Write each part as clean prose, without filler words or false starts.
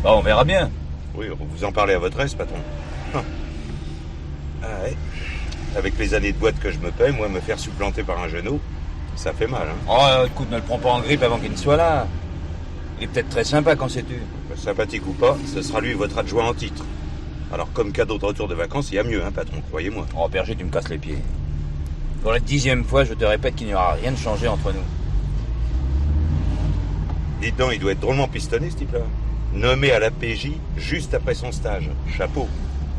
Bah, on verra bien. Oui, vous en parlez à votre aise, patron. Ah. Ah ouais. Avec les années de boîte que je me paye, moi, me faire supplanter par un genou, ça fait mal, hein. Oh, écoute, ne le prends pas en grippe avant qu'il ne soit là. Il est peut-être très sympa, quand sais-tu. Sympathique ou pas, ce sera lui votre adjoint en titre. Alors, comme cadeau de retour de vacances, il y a mieux, hein, patron, croyez-moi. Oh, Berger, tu me casses les pieds. Pour la 10e fois, je te répète qu'il n'y aura rien de changé entre nous. Dites donc, il doit être drôlement pistonné, ce type-là. Nommé à la PJ juste après son stage. Chapeau.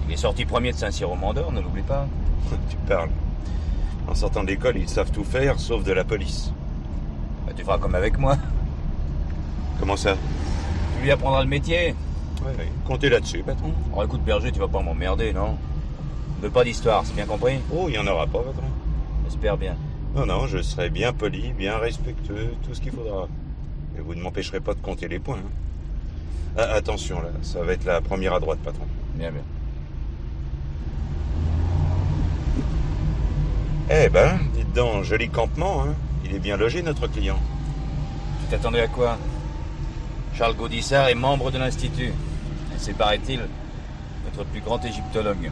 Il est sorti premier de Saint-Cyr au Mont d'Or, ne l'oublie pas. Tu parles. En sortant de l'école, ils savent tout faire, sauf de la police. Bah, tu feras comme avec moi. Comment ça? Tu lui apprendras le métier. Ouais, comptez là-dessus, patron. Oh, écoute, Berger, tu vas pas m'emmerder, non? Ne veux pas d'histoire, c'est bien compris? Oh, il n'y en aura pas, patron. J'espère bien. Non, je serai bien poli, bien respectueux, tout ce qu'il faudra. Et vous ne m'empêcherez pas de compter les points, hein. Ah, attention, là, ça va être la première à droite, patron. Bien. Eh ben, dites donc, joli campement, hein. Il est bien logé, notre client. Tu t'attendais à quoi? Charles Gaudissart est membre de l'Institut. Et c'est, paraît-il, notre plus grand égyptologue.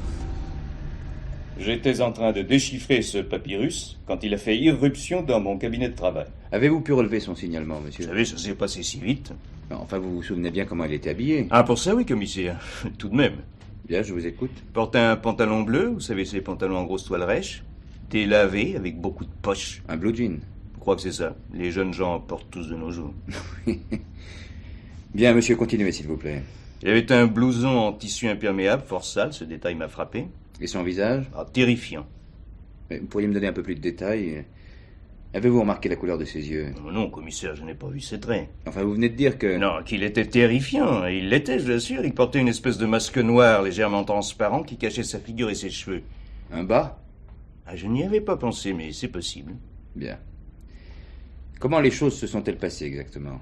J'étais en train de déchiffrer ce papyrus quand il a fait irruption dans mon cabinet de travail. Avez-vous pu relever son signalement, monsieur? Vous savez, ça s'est passé si vite. Enfin, vous vous souvenez bien comment il était habillé? Ah, pour ça, oui, commissaire. Tout de même. Bien, je vous écoute. Porte un pantalon bleu, vous savez, ces pantalons en grosse toile rêche. Délavé, avec beaucoup de poches. Un blue jean? Je crois que c'est ça. Les jeunes gens en portent tous de nos jours. Bien, monsieur, continuez, s'il vous plaît. Il avait un blouson en tissu imperméable, fort sale, ce détail m'a frappé. Et son visage? Ah, terrifiant. Mais vous pourriez me donner un peu plus de détails? Avez-vous remarqué la couleur de ses yeux? Non, commissaire, je n'ai pas vu ses traits. Enfin, vous venez de dire que... Non, qu'il était terrifiant. Il l'était, je l'assure. Il portait une espèce de masque noir légèrement transparent qui cachait sa figure et ses cheveux. Un bas? Ah, je n'y avais pas pensé, mais c'est possible. Bien. Comment les choses se sont-elles passées exactement?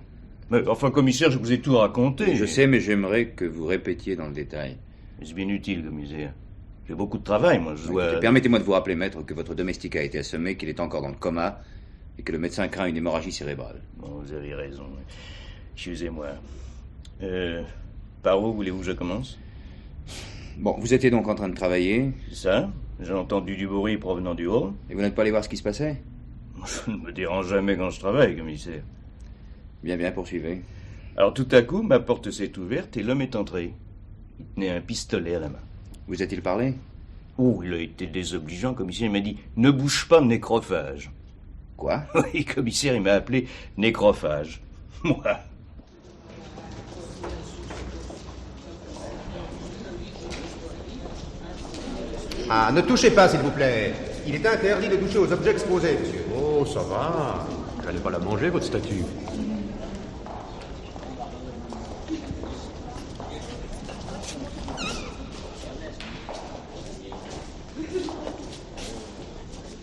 Mais, enfin, commissaire, je vous ai tout raconté. Je sais, mais j'aimerais que vous répétiez dans le détail. C'est bien utile, commissaire. J'ai beaucoup de travail, moi, je dois... Écoutez, permettez-moi de vous rappeler, maître, que votre domestique a été assommé, qu'il est encore dans le coma, et que le médecin craint une hémorragie cérébrale. Bon, vous avez raison. Excusez-moi. Par où voulez-vous que je commence? Bon, vous étiez donc en train de travailler. C'est ça. J'ai entendu du bruit provenant du hall. Et vous n'êtes pas allé voir ce qui se passait? Ça ne me dérange jamais quand je travaille, commissaire. Bien, poursuivez. Alors, tout à coup, ma porte s'est ouverte et l'homme est entré. Il tenait un pistolet à la main. Vous a-t-il parlé? Oh, il a été désobligeant, commissaire. Il m'a dit « Ne bouge pas, nécrophage ». Quoi? Oui, commissaire, il m'a appelé nécrophage. Moi. Ah, ne touchez pas, s'il vous plaît. Il est interdit de toucher aux objets exposés, monsieur. Oh, ça va. Vous n'allez pas la manger, votre statue.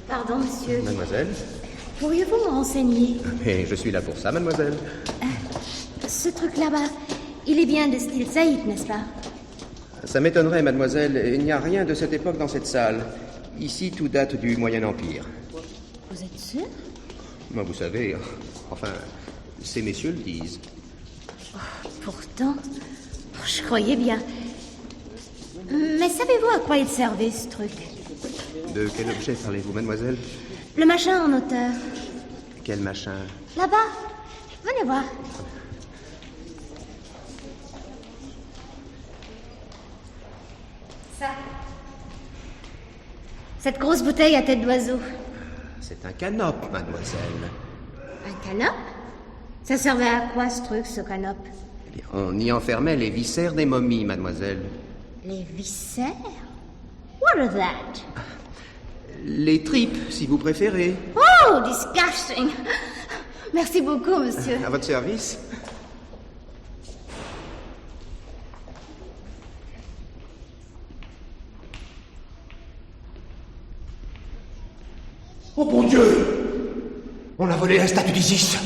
Pardon, monsieur. Mademoiselle? Pourriez-vous me renseigner? Mais je suis là pour ça, mademoiselle. Ce truc là-bas, il est bien de style Saïd, n'est-ce pas? Ça m'étonnerait, mademoiselle. Il n'y a rien de cette époque dans cette salle. Ici, tout date du Moyen Empire. Vous êtes sûr? Moi, vous savez, enfin, ces messieurs le disent. Pourtant, je croyais bien. Mais savez-vous à quoi il servait, ce truc? De quel objet parlez-vous, mademoiselle? Le machin en hauteur. Quel machin? Là-bas. Venez voir. Ça. Cette grosse bouteille à tête d'oiseau. C'est un canope, mademoiselle. Un canope? Ça servait à quoi, ce truc, ce canope? Eh bien, on y enfermait les viscères des momies, mademoiselle. Les viscères? What are that? Les tripes, si vous préférez. Oh, disgusting! Merci beaucoup, monsieur. À votre service. Oh mon Dieu! On a volé la statue d'Isis!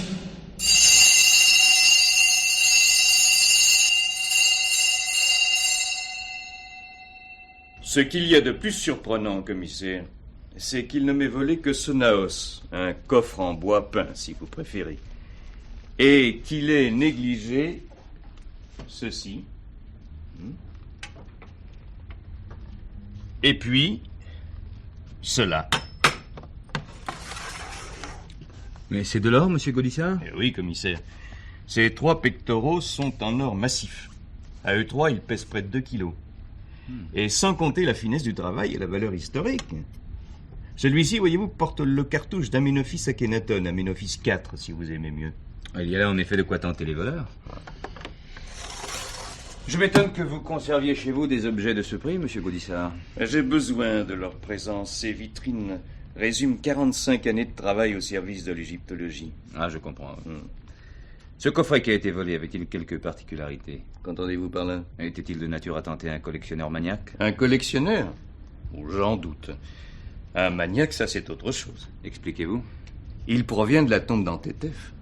Ce qu'il y a de plus surprenant, commissaire, c'est qu'il ne m'ait volé que ce naos, un coffre en bois peint, si vous préférez, et qu'il ait négligé ceci. Et puis, cela. Mais c'est de l'or, monsieur Gaudissart? Eh oui, commissaire. Ces 3 pectoraux sont en or massif. À eux 3, ils pèsent près de 2 kilos. Et sans compter la finesse du travail et la valeur historique. Celui-ci, voyez-vous, porte le cartouche d'Amenophis Akhenaton, Amenophis 4, si vous aimez mieux. Il y a là en effet de quoi tenter les voleurs. Je m'étonne que vous conserviez chez vous des objets de ce prix, monsieur Gaudissart. J'ai besoin de leur présence. Ces vitrines résument 45 années de travail au service de l'égyptologie. Ah, je comprends. Ce coffret qui a été volé avait-il quelques particularités? Qu'entendez-vous par là? Était-il de nature à tenter un collectionneur maniaque? Un collectionneur? J'en doute. Un maniaque, ça c'est autre chose. Expliquez-vous. Il provient de la tombe d'Antétef.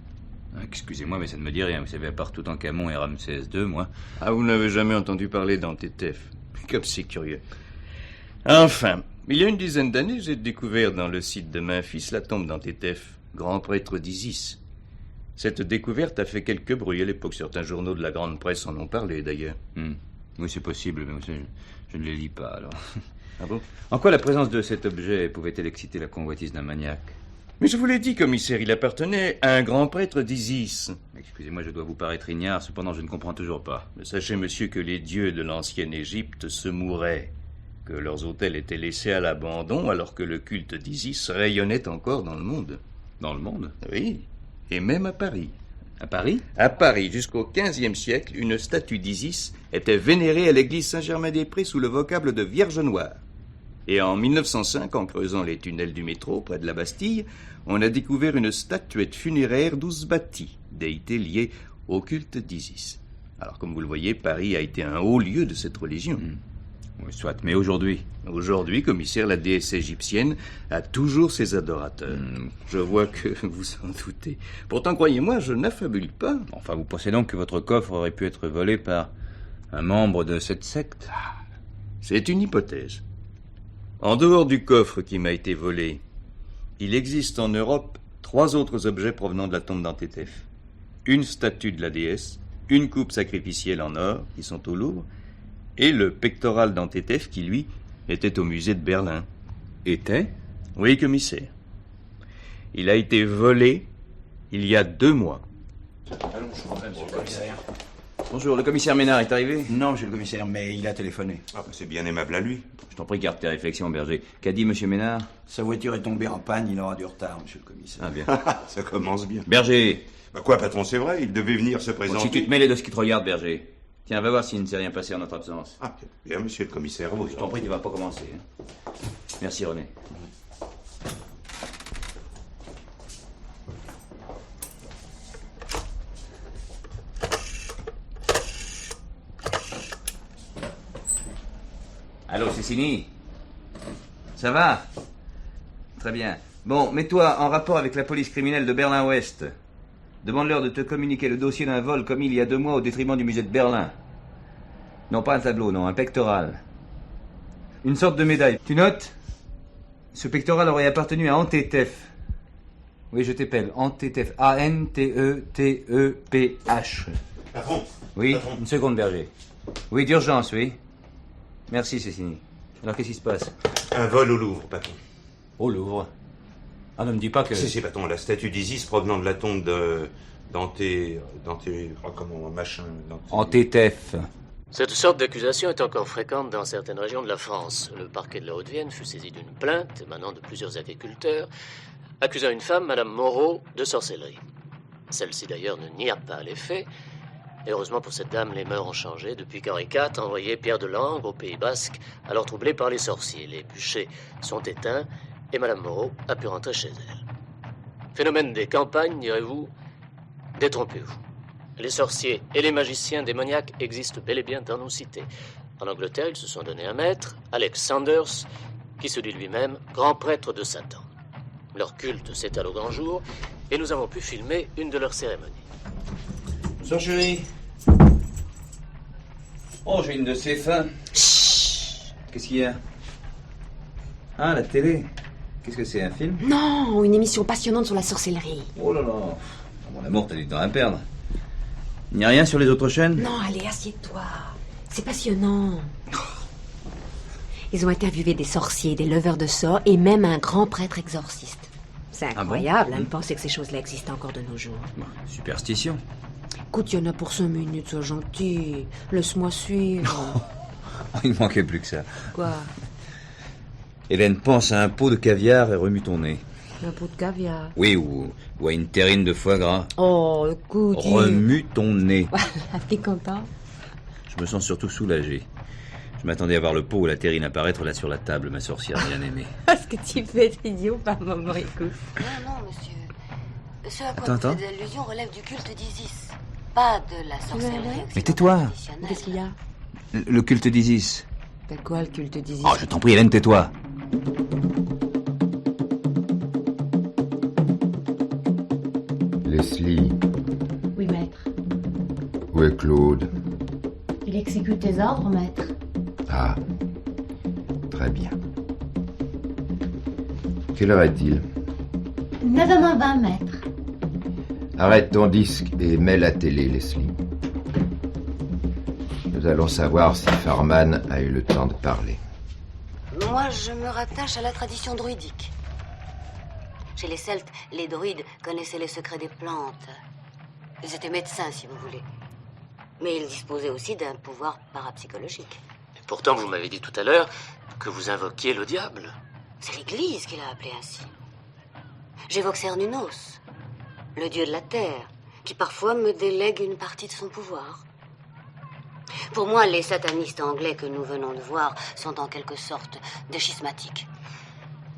Excusez-moi, mais ça ne me dit rien. Vous savez, à part Toutankhamon et Ramsès II, moi... Ah, vous n'avez jamais entendu parler d'Antétef? Comme c'est curieux. Enfin, il y a une dizaine d'années, j'ai découvert dans le site de Memphis la tombe d'Antétef, grand prêtre d'Isis. Cette découverte a fait quelques bruits à l'époque. Certains journaux de la grande presse en ont parlé, d'ailleurs. Oui, c'est possible, mais je ne les lis pas, alors. Ah bon? En quoi la présence de cet objet pouvait-elle exciter la convoitise d'un maniaque? Mais je vous l'ai dit, commissaire, il appartenait à un grand prêtre d'Isis. Excusez-moi, je dois vous paraître ignare, cependant je ne comprends toujours pas. Mais sachez, monsieur, que les dieux de l'ancienne Égypte se mouraient, que leurs autels étaient laissés à l'abandon, alors que le culte d'Isis rayonnait encore dans le monde. Dans le monde? Oui, et même à Paris. À Paris? À Paris, jusqu'au XVe siècle, une statue d'Isis était vénérée à l'église Saint-Germain-des-Prés sous le vocable de Vierge Noire. Et en 1905, en creusant les tunnels du métro près de la Bastille, on a découvert une statuette funéraire d'Ouzbati, déité liée au culte d'Isis. Alors, comme vous le voyez, Paris a été un haut lieu de cette religion. Oui, soit, mais aujourd'hui? Aujourd'hui, commissaire, la déesse égyptienne a toujours ses adorateurs. Je vois que vous en doutez. Pourtant, croyez-moi, je n'affabule pas. Enfin, vous pensez donc que votre coffre aurait pu être volé par un membre de cette secte? C'est une hypothèse. En dehors du coffre qui m'a été volé, il existe en Europe 3 autres objets provenant de la tombe d'Antétef. Une statue de la déesse, une coupe sacrificielle en or, qui sont au Louvre, et le pectoral d'Antétef qui, lui, était au musée de Berlin. Était? Oui, commissaire. Il a été volé il y a 2 mois. Allons, monsieur le commissaire. Bonjour, le commissaire Ménard est arrivé? Non, monsieur le commissaire, mais il a téléphoné. Ah, c'est bien aimable à lui. Je t'en prie, garde tes réflexions, Berger. Qu'a dit monsieur Ménard? Sa voiture est tombée en panne, il aura du retard, monsieur le commissaire. Ah, bien. Ça commence bien. Berger! Bah quoi, patron, c'est vrai, il devait venir se Bon, présenter. si tu te mêles de ce qui te regarde, Berger. Tiens, va voir s'il ne s'est rien passé en notre absence. Ah, bien, monsieur le commissaire. Je t'en prie, tu vas pas commencer. Merci, René. Allô, Cécini? Ça va? Très bien. Bon, mets-toi en rapport avec la police criminelle de Berlin-Ouest. Demande-leur de te communiquer le dossier d'un vol commis il y a 2 mois au détriment du musée de Berlin. Non, pas un tableau, non, un pectoral. Une sorte de médaille. Tu notes? Ce pectoral aurait appartenu à Antétef. Oui, je t'appelle. Antétef. A-N-T-E-T-E-P-H. Patron. Oui, Patron. une seconde, Berger. Oui, d'urgence, oui. Merci, Cécini. Alors, qu'est-ce qui se passe? Un vol au Louvre, patron. Au Louvre. Ah, ne me dis pas que... Si, patron, la statue d'Isis provenant de la tombe Antétef. Cette sorte d'accusation est encore fréquente dans certaines régions de la France. Le parquet de la Haute-Vienne fut saisi d'une plainte émanant de plusieurs agriculteurs accusant une femme, Madame Moreau, de sorcellerie. Celle-ci d'ailleurs ne nia pas les faits. Et heureusement pour cette dame, les mœurs ont changé depuis qu'Henri IV a envoyé Pierre de Langres au Pays Basque, alors troublé par les sorciers. Les bûchers sont éteints et Madame Moreau a pu rentrer chez elle. Phénomène des campagnes, direz-vous? Détrompez-vous. Les sorciers et les magiciens démoniaques existent bel et bien dans nos cités. En Angleterre, ils se sont donné un maître, Alex Sanders, qui se dit lui-même grand prêtre de Satan. Leur culte s'étale au grand jour et nous avons pu filmer une de leurs cérémonies. Bonsoir, chérie. Oh, j'ai une de ces fins. Chut. Qu'est-ce qu'il y a? Ah, la télé. Qu'est-ce que c'est, un film? Non, une émission passionnante sur la sorcellerie. Oh là là. Mon amour, t'as du temps à perdre. Il n'y a rien sur les autres chaînes? Non, allez, assieds-toi. C'est passionnant. Ils ont interviewé des sorciers, des leveurs de sorts et même un grand prêtre exorciste. C'est incroyable de penser que ces choses-là existent encore de nos jours. Superstition. Écoute, il y en a pour 5 minutes, sois gentil. Laisse-moi suivre. Il ne manquait plus que ça. Quoi? Hélène, pense à un pot de caviar et remue ton nez. Un pot de caviar. Oui, ou à une terrine de foie gras. Oh, écoute. Remue ton nez. T'es content? Je me sens surtout soulagé. Je m'attendais à voir le pot ou la terrine apparaître là sur la table, ma sorcière bien-aimée. Ce que tu fais, c'est idiot, par moment, écoute. Non, monsieur. Ce à quoi Attends. vous faites allusion relève du culte d'Isis, pas de la sorcellerie. Mais tais-toi. Qu'est-ce qu'il y a? Le culte d'Isis. T'as quoi, le culte d'Isis? Oh, je t'en prie, Hélène, tais-toi. Leslie, Oui, maître. où est Claude? Il exécute tes ordres, maître. Ah, très bien. Quelle heure est-il? 9h20, maître. Arrête ton disque et mets la télé, Leslie. Nous allons savoir si Farman a eu le temps de parler. Moi, je me rattache à la tradition druidique. Chez les Celtes, les druides connaissaient les secrets des plantes. Ils étaient médecins, si vous voulez. Mais ils disposaient aussi d'un pouvoir parapsychologique. Et pourtant, vous m'avez dit tout à l'heure que vous invoquiez le diable. C'est l'Église qui l'a appelé ainsi. J'évoque Cernunnos, le dieu de la terre, qui parfois me délègue une partie de son pouvoir. Pour moi, les satanistes anglais que nous venons de voir sont en quelque sorte des schismatiques.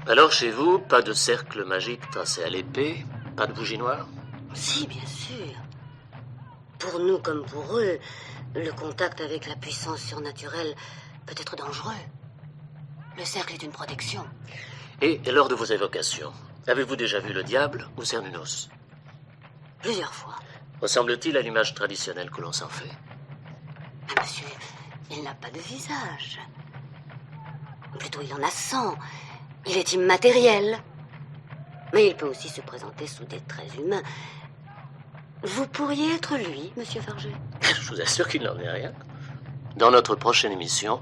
Alors, chez vous, pas de cercle magique tracé à l'épée, pas de bougie noire? Si, bien sûr. Pour nous comme pour eux, le contact avec la puissance surnaturelle peut être dangereux. Le cercle est une protection. Et lors de vos évocations, avez-vous déjà vu le diable ou Cernunnos? Plusieurs fois. Ressemble-t-il à l'image traditionnelle que l'on s'en fait? Mais monsieur, il n'a pas de visage. Plutôt, il en a 100. Il est immatériel. Mais il peut aussi se présenter sous des traits humains. Vous pourriez être lui, monsieur Farget. Je vous assure qu'il n'en est rien. Dans notre prochaine émission,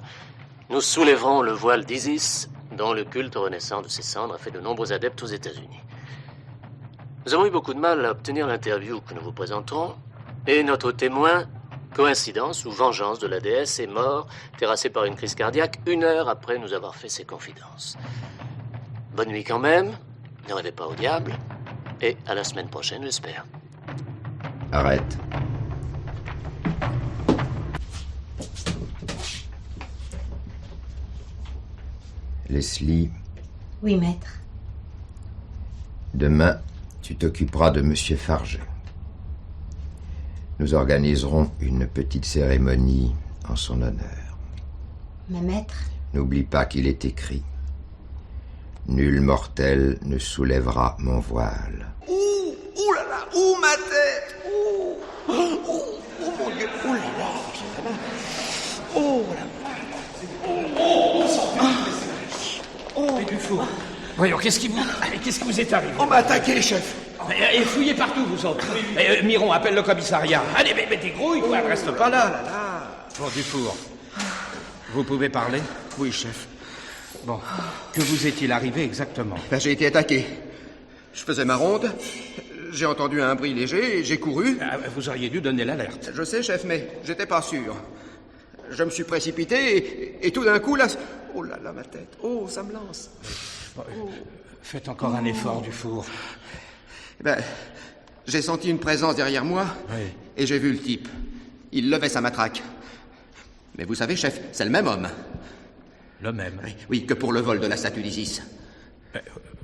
nous soulèverons le voile d'Isis, dont le culte renaissant de ses cendres a fait de nombreux adeptes aux États-Unis. Nous avons eu beaucoup de mal à obtenir l'interview que nous vous présenterons, et notre témoin, coïncidence ou vengeance de la déesse, est mort, terrassé par une crise cardiaque, 1 heure après nous avoir fait ses confidences. Bonne nuit quand même, ne rêvez pas au diable, et à la semaine prochaine, j'espère. Arrête. Leslie, Oui, maître. demain, tu t'occuperas de Monsieur Farget. Nous organiserons une petite cérémonie en son honneur. Mais maître, N'oublie pas qu'il est écrit « Nul mortel ne soulèvera mon voile ». Ouh là là, ouh ma tête, ouh, oh mon Dieu, ouh là là, oh la vache, Voyons, qu'est-ce qui vous est arrivé? on m'a attaqué, chef. Et fouillez partout, vous autres. Miron, appelle le commissariat. Allez, mais dégrouille, toi, reste pas là. Bon, Dufour, vous pouvez parler? Oui, chef. Bon, que vous est-il arrivé exactement? Ben, j'ai été attaqué. Je faisais ma ronde, j'ai entendu un bruit léger et j'ai couru. Vous auriez dû donner l'alerte. Je sais, chef, mais j'étais pas sûr. Je me suis précipité et tout d'un coup, là... Oh là là, ma tête. Oh, ça me lance. Faites encore un effort, Dufour. Ben, j'ai senti une présence derrière moi et j'ai vu le type. Il levait sa matraque. Mais vous savez, chef, c'est le même homme. Le même? Oui, que pour le vol de la statue d'Isis.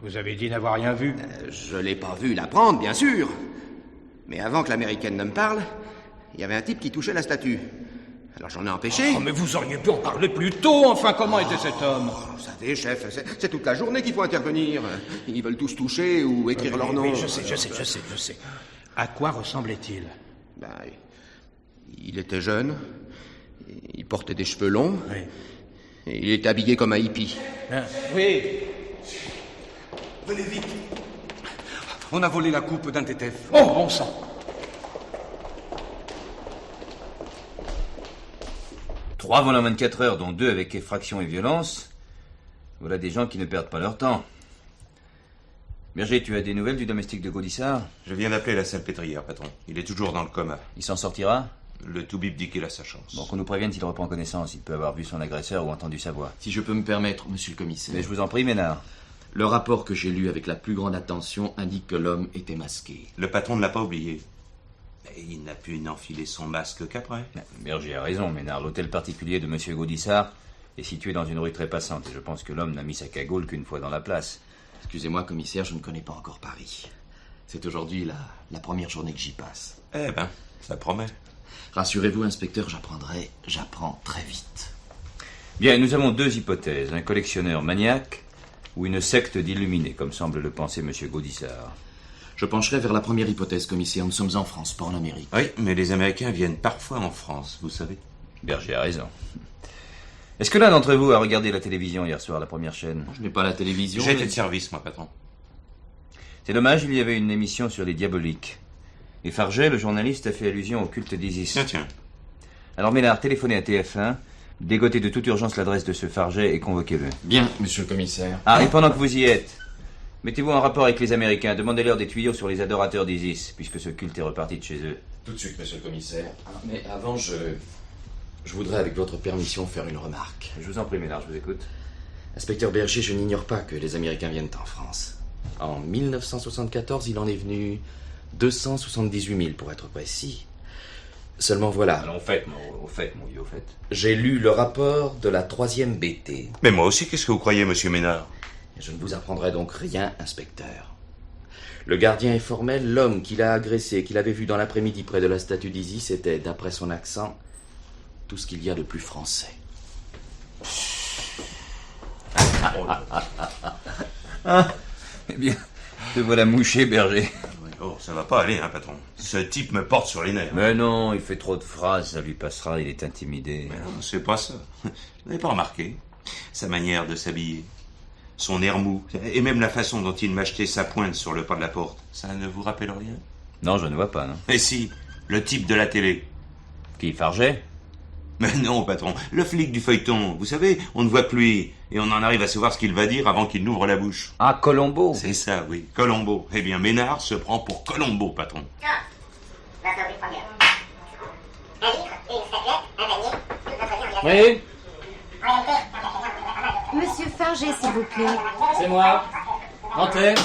Vous avez dit n'avoir rien vu? Je l'ai pas vu la prendre, bien sûr. Mais avant que l'américaine ne me parle, il y avait un type qui touchait la statue. Alors j'en ai empêché. Oh, mais vous auriez pu en parler plus tôt, enfin, comment était cet homme? Vous savez, chef, c'est toute la journée qu'il faut intervenir. Ils veulent tous toucher ou écrire leur nom. Oui, je sais. À quoi ressemblait-il? Ben, il était jeune, il portait des cheveux longs, et il était habillé comme un hippie. Oui. Venez vite. On a volé la coupe d'un tétef. Oh, bon sang. 3 vols en 24 heures, dont 2 avec effraction et violence. Voilà des gens qui ne perdent pas leur temps. Berger, tu as des nouvelles du domestique de Gaudissart? Je viens d'appeler la salpêtrière, patron. Il est toujours dans le coma. Il s'en sortira? Le toubib dit qu'il a sa chance. Bon, qu'on nous prévienne s'il reprend connaissance. Il peut avoir vu son agresseur ou entendu sa voix. Si je peux me permettre, monsieur le commissaire. Mais je vous en prie, Ménard. Le rapport que j'ai lu avec la plus grande attention indique que l'homme était masqué. Le patron ne l'a pas oublié. Mais il n'a pu n'enfiler son masque qu'après. Berger a raison, Ménard. L'hôtel particulier de monsieur Gaudissart est situé dans une rue très passante. Et je pense que l'homme n'a mis sa cagoule qu'une fois dans la place. Excusez-moi, commissaire, je ne connais pas encore Paris. C'est aujourd'hui la première journée que j'y passe. Eh ben, ça promet. Rassurez-vous, inspecteur, j'apprends très vite. Bien, nous avons 2 hypothèses. Un collectionneur maniaque ou une secte d'illuminés, comme semble le penser monsieur Gaudissart. Je pencherai vers la première hypothèse, commissaire. Nous sommes en France, pas en Amérique. Oui, mais les Américains viennent parfois en France, vous savez. Berger a raison. Est-ce que l'un d'entre vous a regardé la télévision hier soir, la première chaîne? Je n'ai pas la télévision. J'étais de service, moi, patron. C'est dommage, il y avait une émission sur les diaboliques. Et Farget, le journaliste, a fait allusion au culte d'Isis. Tiens. Alors Ménard, téléphonez à TF1, dégotez de toute urgence l'adresse de ce Farget et convoquez-le. Bien, monsieur le commissaire. Ah, et pendant que vous y êtes, mettez-vous en rapport avec les Américains, demandez-leur des tuyaux sur les adorateurs d'Isis, puisque ce culte est reparti de chez eux. Tout de suite, monsieur le commissaire. Mais avant, je voudrais, avec votre permission, faire une remarque. Je vous en prie, Ménard, je vous écoute. Inspecteur Berger, je n'ignore pas que les Américains viennent en France. En 1974, il en est venu 278 000, pour être précis. Seulement voilà. Alors, au fait, mon vieux, au fait. J'ai lu le rapport de la 3e BT. Mais moi aussi, qu'est-ce que vous croyez, monsieur Ménard? Je ne vous apprendrai donc rien, inspecteur. Le gardien est formel, l'homme qui l'a agressé, qu'il avait vu dans l'après-midi près de la statue d'Isis, était, d'après son accent, tout ce qu'il y a de plus français. Eh bien, te voilà mouché, Berger. Oh, ça va pas aller, hein, patron. Ce type me porte sur les nerfs. Mais non, il fait trop de phrases, ça lui passera, il est intimidé. Mais non, c'est pas ça. Vous n'avez pas remarqué sa manière de s'habiller, son air mou, et même la façon dont il m'a jeté sa pointe sur le pas de la porte. Ça ne vous rappelle rien? Non, je ne vois pas, non. Mais si, le type de la télé. Qui, Farget? Mais non, patron, le flic du feuilleton. Vous savez, on ne voit que lui, et on en arrive à savoir ce qu'il va dire avant qu'il n'ouvre la bouche. Ah, Colombo? C'est ça, oui, Colombo. Eh bien, Ménard se prend pour Colombo, patron. Oui, Monsieur Farget, s'il vous plaît. c'est moi. Entrez.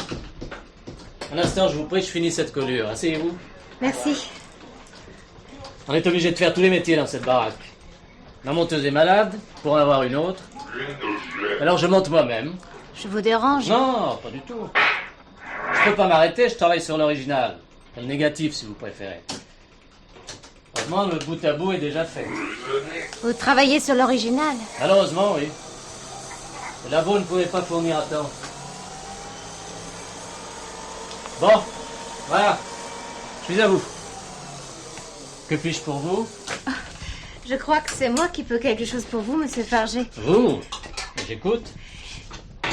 Un instant, je vous prie, je finis cette colure. Asseyez-vous. Merci. On est obligé de faire tous les métiers dans cette baraque. Ma monteuse est malade, pour en avoir une autre. Alors je monte moi-même. Je vous dérange? Non, pas du tout. Je peux pas m'arrêter, je travaille sur l'original. Le négatif, si vous préférez. Heureusement, le bout à bout est déjà fait. Vous travaillez sur l'original? Malheureusement, oui. Le labo ne pouvait pas fournir à temps. Bon, voilà. Je suis à vous. Que puis-je pour vous? Je crois que c'est moi qui peux quelque chose pour vous, monsieur Farget. Vous? J'écoute.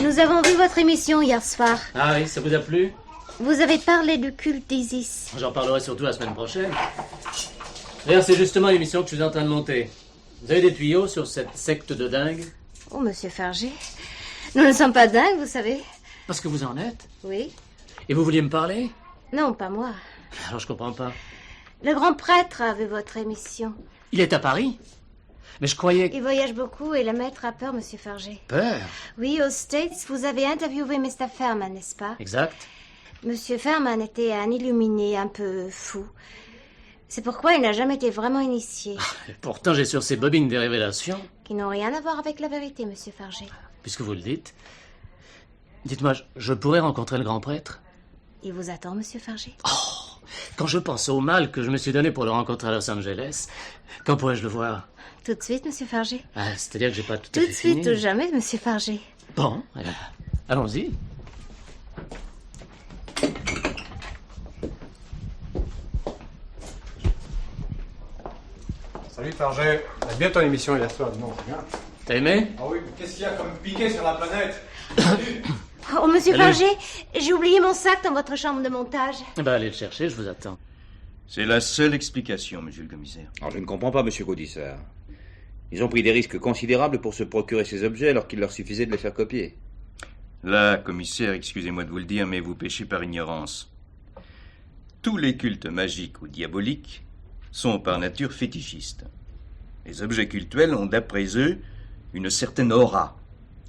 Nous avons vu votre émission hier soir. Ah oui, ça vous a plu? Vous avez parlé du culte d'Isis. J'en parlerai surtout la semaine prochaine. D'ailleurs, c'est justement l'émission que je suis en train de monter. Vous avez des tuyaux sur cette secte de dingue? Oh, monsieur Farget, nous ne sommes pas dingues, vous savez. Parce que vous en êtes? Oui. Et vous vouliez me parler? Non, pas moi. Alors je comprends pas. Le grand prêtre avait votre émission. Il est à Paris? Mais je croyais... Il voyage beaucoup et le maître a peur, monsieur Farget. Peur? Oui, aux States, vous avez interviewé Mr. Fairman, n'est-ce pas? Exact. Monsieur Fairman était un illuminé un peu fou. C'est pourquoi il n'a jamais été vraiment initié. Et pourtant, j'ai sur ces bobines des révélations. Qui n'ont rien à voir avec la vérité, monsieur Farget. Puisque vous le dites. Dites-moi, je pourrais rencontrer le grand prêtre? Il vous attend, monsieur Farget. Oh, quand je pense au mal que je me suis donné pour le rencontrer à Los Angeles, quand pourrais-je le voir? Tout de suite, monsieur Farget. Ah, c'est-à-dire que j'ai pas tout à Tout fait de suite fini. ou jamais, monsieur Farget. Bon, allons-y. Salut Farget, t'as bien ton émission hier soir, non? Bien. T'as aimé? Ah oui, mais qu'est-ce qu'il y a comme piqué sur la planète? Oh, monsieur Salut. Farget, j'ai oublié mon sac dans votre chambre de montage. Eh ben, allez le chercher, je vous attends. C'est la seule explication, monsieur le commissaire. Alors, je ne comprends pas, monsieur Gaudissart. Ils ont pris des risques considérables pour se procurer ces objets alors qu'il leur suffisait de les faire copier. Là, commissaire, excusez-moi de vous le dire, mais vous péchez par ignorance. Tous les cultes magiques ou diaboliques sont par nature fétichistes. Les objets cultuels ont, d'après eux, une certaine aura.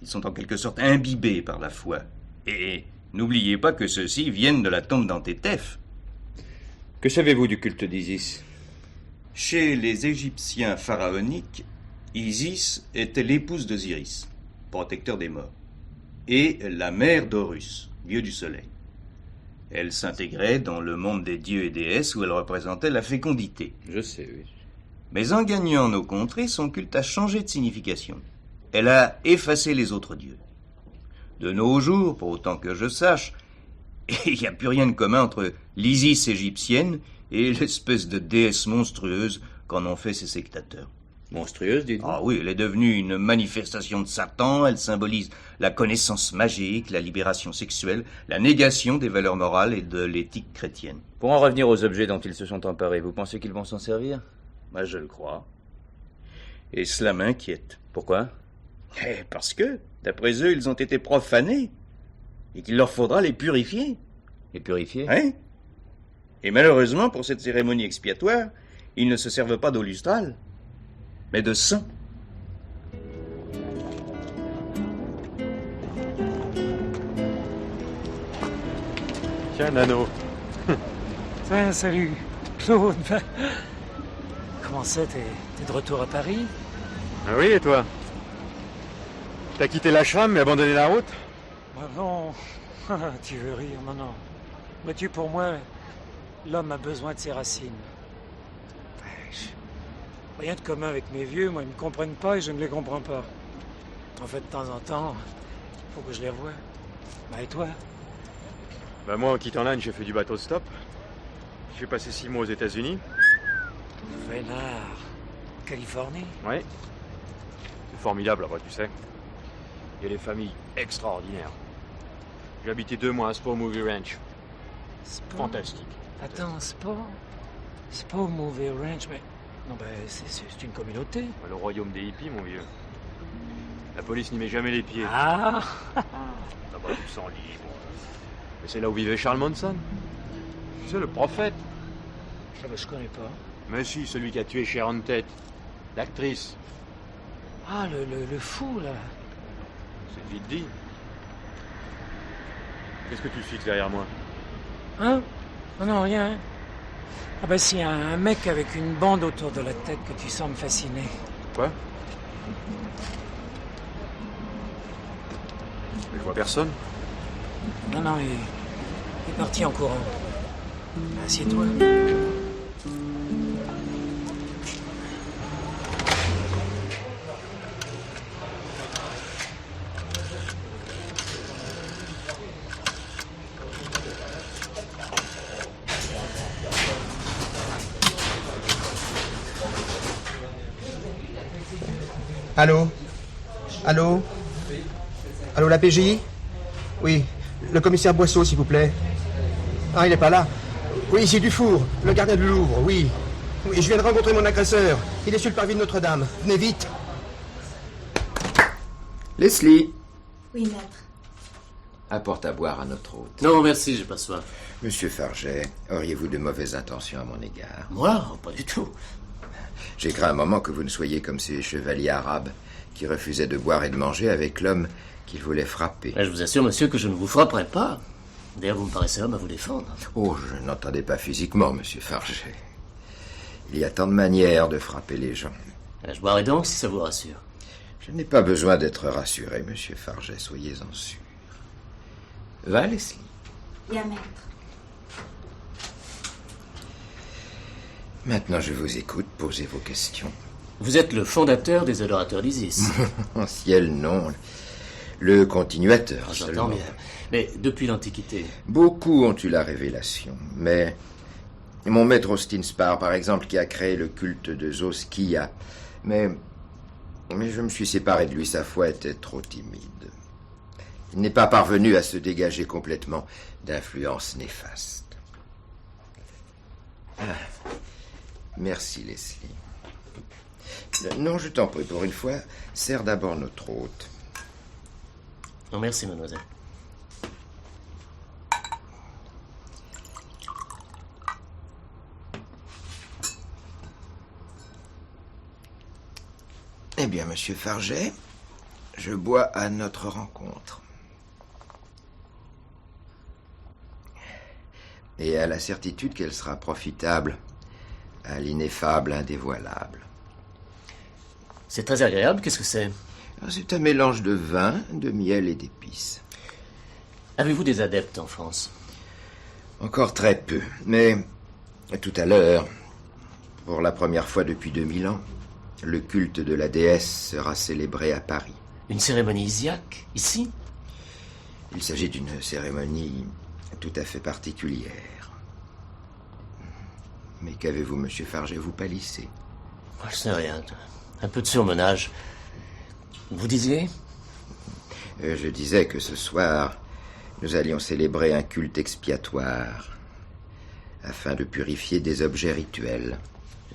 Ils sont en quelque sorte imbibés par la foi. Et n'oubliez pas que ceux-ci viennent de la tombe d'Antétef. Que savez-vous du culte d'Isis? Chez les Égyptiens pharaoniques, Isis était l'épouse d'Osiris, protecteur des morts, et la mère d'Horus, dieu du soleil. Elle s'intégrait dans le monde des dieux et déesses où elle représentait la fécondité. Je sais, oui. Mais en gagnant nos contrées, son culte a changé de signification. Elle a effacé les autres dieux. De nos jours, pour autant que je sache, il n'y a plus rien de commun entre l'Isis égyptienne et l'espèce de déesse monstrueuse qu'en ont fait ces sectateurs. Monstrueuse, dites-vous? Ah oui, elle est devenue une manifestation de Satan, elle symbolise la connaissance magique, la libération sexuelle, la négation des valeurs morales et de l'éthique chrétienne. Pour en revenir aux objets dont ils se sont emparés, vous pensez qu'ils vont s'en servir? Moi, je le crois. Et cela m'inquiète. Pourquoi? Parce que, d'après eux, ils ont été profanés et qu'il leur faudra les purifier. Les purifier? Hein? Et malheureusement, pour cette cérémonie expiatoire, ils ne se servent pas d'eau lustrale, mais de sang. Tiens, Nano. Tiens, salut, Claude. Comment c'est, t'es de retour à Paris? Ah oui, et toi? T'as quitté l'ashram et abandonné la route? Bah non, tu veux rire, non. Vois-tu, pour moi, l'homme a besoin de ses racines. Rien de commun avec mes vieux, moi, ils me comprennent pas et je ne les comprends pas. En fait, de temps en temps, il faut que je les revoie. Bah, et toi? Bah moi, en quittant l'Inde, j'ai fait du bateau stop. J'ai passé 6 mois aux États-Unis. Vénard, Californie? Ouais. C'est formidable là-bas, tu sais. Il y a des familles extraordinaires. J'ai habité 2 mois à Spa Movie Ranch. Spa? Fantastique. Attends, Spa Movie Ranch, mais... Non, ben, c'est une communauté. Le royaume des hippies, mon vieux. La police n'y met jamais les pieds. Ah! Là-bas, tu sens libre. Mais c'est là où vivait Charles Manson. Tu sais, le prophète. Je connais pas. Mais si, celui qui a tué Sharon Tate. L'actrice. Ah, le fou, là. C'est vite dit. Qu'est-ce que tu fixes derrière moi? Hein? Non, rien. Ah ben, s'il y a un mec avec une bande autour de la tête que tu sembles fasciné. Quoi? Mais je vois personne. Non, il est parti en courant. Assieds-toi. Allô? Allô? Allô, la PJ? Oui, le commissaire Boisseau, s'il vous plaît. Ah, il n'est pas là. Oui, ici Dufour, le gardien du Louvre, oui. Oui, je viens de rencontrer mon agresseur. Il est sur le parvis de Notre-Dame. Venez vite. Leslie, Oui, maître. apporte à boire à notre hôte. Non, merci, j'ai pas soif. Monsieur Farget, auriez-vous de mauvaises intentions à mon égard? Moi? Pas du tout. J'ai craint un moment que vous ne soyez comme ces chevaliers arabes qui refusaient de boire et de manger avec l'homme qu'ils voulaient frapper. Je vous assure, monsieur, que je ne vous frapperai pas. D'ailleurs, vous me paraissez homme à vous défendre. Oh, je n'entendais pas physiquement, monsieur Farget. Il y a tant de manières de frapper les gens. Je boirai donc, si ça vous rassure. Je n'ai pas besoin d'être rassuré, monsieur Farget, soyez-en sûr. Va, Leslie. Bien, maître. Maintenant, je vous écoute, posez vos questions. Vous êtes le fondateur des adorateurs d'Isis. En ciel, non. Le continuateur, J'entends seulement. bien. Mais depuis l'Antiquité. Beaucoup ont eu la révélation, mais mon maître Austin Spar, par exemple, qui a créé le culte de Zoskia, mais je me suis séparé de lui, sa foi était trop timide. Il n'est pas parvenu à se dégager complètement d'influences néfastes. Merci, Leslie. Non, je t'en prie, pour une fois, serre d'abord notre hôte. Non, merci, mademoiselle. Eh bien, monsieur Farget, je bois à notre rencontre. Et à la certitude qu'elle sera profitable, à l'ineffable indévoilable. C'est très agréable, qu'est-ce que c'est? C'est un mélange de vin, de miel et d'épices. Avez-vous des adeptes en France? Encore très peu, mais tout à l'heure, pour la première fois depuis 2000 ans, le culte de la déesse sera célébré à Paris. Une cérémonie isiaque, ici? Il s'agit d'une cérémonie tout à fait particulière. Mais qu'avez-vous, monsieur Farget, vous pâlissez? Je sais rien. Un peu de surmenage. Vous disiez? Je disais que ce soir, nous allions célébrer un culte expiatoire, afin de purifier des objets rituels.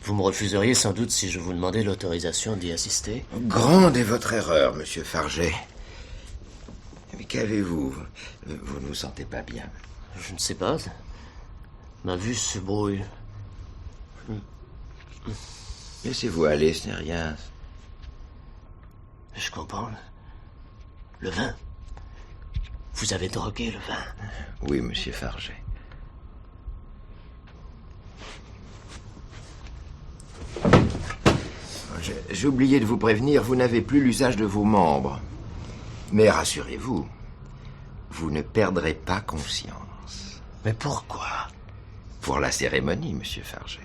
Vous me refuseriez sans doute si je vous demandais l'autorisation d'y assister? Grande est votre erreur, monsieur Farget. Mais qu'avez-vous? Vous ne vous sentez pas bien? Je ne sais pas. Ma vue se brouille. Laissez-vous aller, ce n'est rien. Je comprends. Le vin. Vous avez drogué le vin. Oui, monsieur Farget. J'ai oublié de vous prévenir, vous n'avez plus l'usage de vos membres. Mais rassurez-vous, vous ne perdrez pas conscience. Mais pourquoi? Pour la cérémonie, monsieur Farget.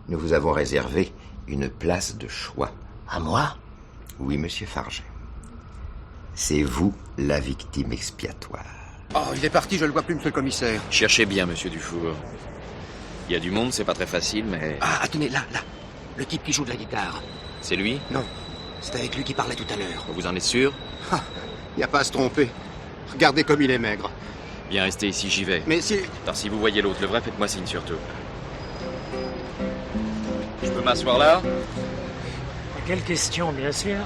Nous vous avons réservé une place de choix. À moi? Oui, monsieur Farget. C'est vous la victime expiatoire. Oh, il est parti, je le vois plus, monsieur le commissaire. Cherchez bien, monsieur Dufour. Il y a du monde, c'est pas très facile, mais... Ah, tenez, là. Le type qui joue de la guitare. C'est lui? Non, c'est avec lui qui parlait tout à l'heure. Vous en êtes sûr? Ah, il n'y a pas à se tromper. Regardez comme il est maigre. Bien, restez ici, j'y vais. Mais si... Alors si vous voyez l'autre, le vrai, faites-moi signe surtout. Je peux m'asseoir là? Quelle question, bien sûr.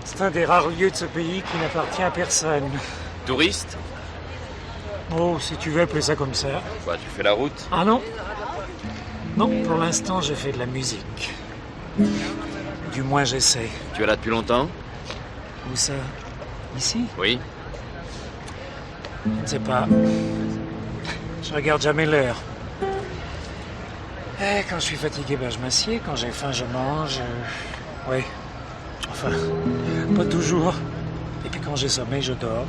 C'est un des rares lieux de ce pays qui n'appartient à personne. Touriste? Oh, si tu veux appeler ça comme ça. Quoi, tu fais la route? Ah non. Non, pour l'instant, je fais de la musique. Du moins, j'essaie. Tu es là depuis longtemps? Où ça? Ici? Oui. Je ne sais pas. Je regarde jamais l'heure. Quand je suis fatigué, je m'assieds. Quand j'ai faim, je mange. Oui. Enfin, pas toujours. Et puis quand j'ai sommeil, je dors.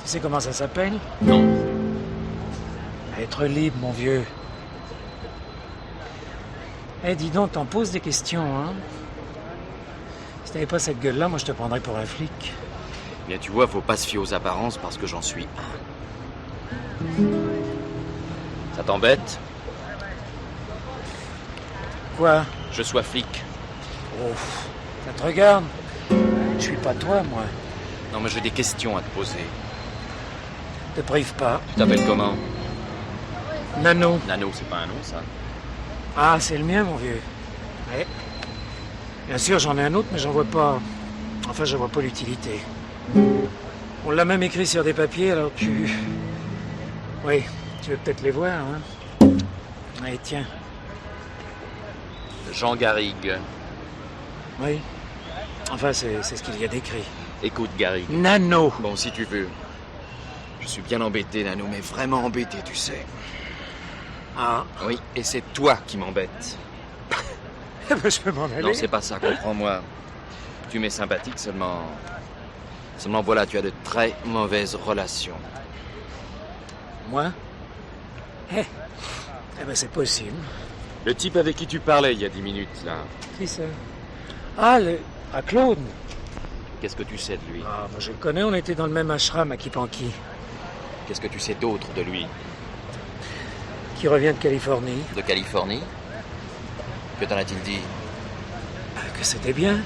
Tu sais comment ça s'appelle? Non. Être libre, mon vieux. Dis donc, t'en poses des questions, hein? Si t'avais pas cette gueule-là, moi je te prendrais pour un flic. Bien, tu vois, faut pas se fier aux apparences parce que j'en suis un. Ça t'embête? Quoi? Je sois flic. Oh, ça te regarde? Je suis pas toi, moi. Non, mais j'ai des questions à te poser. Te prive pas. Tu t'appelles comment? Nano. Nano, c'est pas un nom, ça? Ah, c'est le mien, mon vieux. Ouais. Bien sûr, j'en ai un autre, mais j'en vois pas... Enfin, je vois pas l'utilité. On l'a même écrit sur des papiers, alors tu... Oui, tu veux peut-être les voir, hein? Allez, tiens. Jean Garrigue. Oui. Enfin, c'est ce qu'il y a d'écrit. Écoute, Garrigue. Nano. Bon, si tu veux. Je suis bien embêté, Nano, mais vraiment embêté, tu sais. Ah. Oui, et c'est toi qui m'embête. Je peux m'en aller. Non, c'est pas ça, comprends-moi. Tu m'es sympathique, seulement... Seulement, voilà, tu as de très mauvaises relations. Moi? Eh ben, c'est possible. Le type avec qui tu parlais il y a 10 minutes, là. Qui ça? Ah, Claude. Qu'est-ce que tu sais de lui? Ah, moi je le connais, on était dans le même ashram à Kipanki. Qu'est-ce que tu sais d'autre de lui? Qui revient de Californie. De Californie? Que t'en a-t-il dit? Que c'était bien.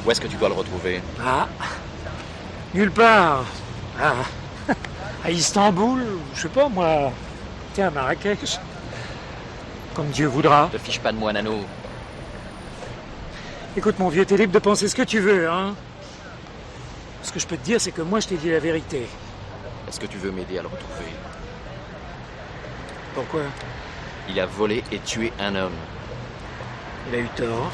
Où est-ce que tu dois le retrouver? Ah, nulle part. Ah, à Istanbul, je sais pas moi. Tiens, à Marrakech. Comme Dieu voudra. Te fiche pas de moi, Nano. Écoute, mon vieux, t'es libre de penser ce que tu veux, hein. Ce que je peux te dire, c'est que moi, je t'ai dit la vérité. Est-ce que tu veux m'aider à le retrouver? Pourquoi? Il a volé et tué un homme. Il a eu tort.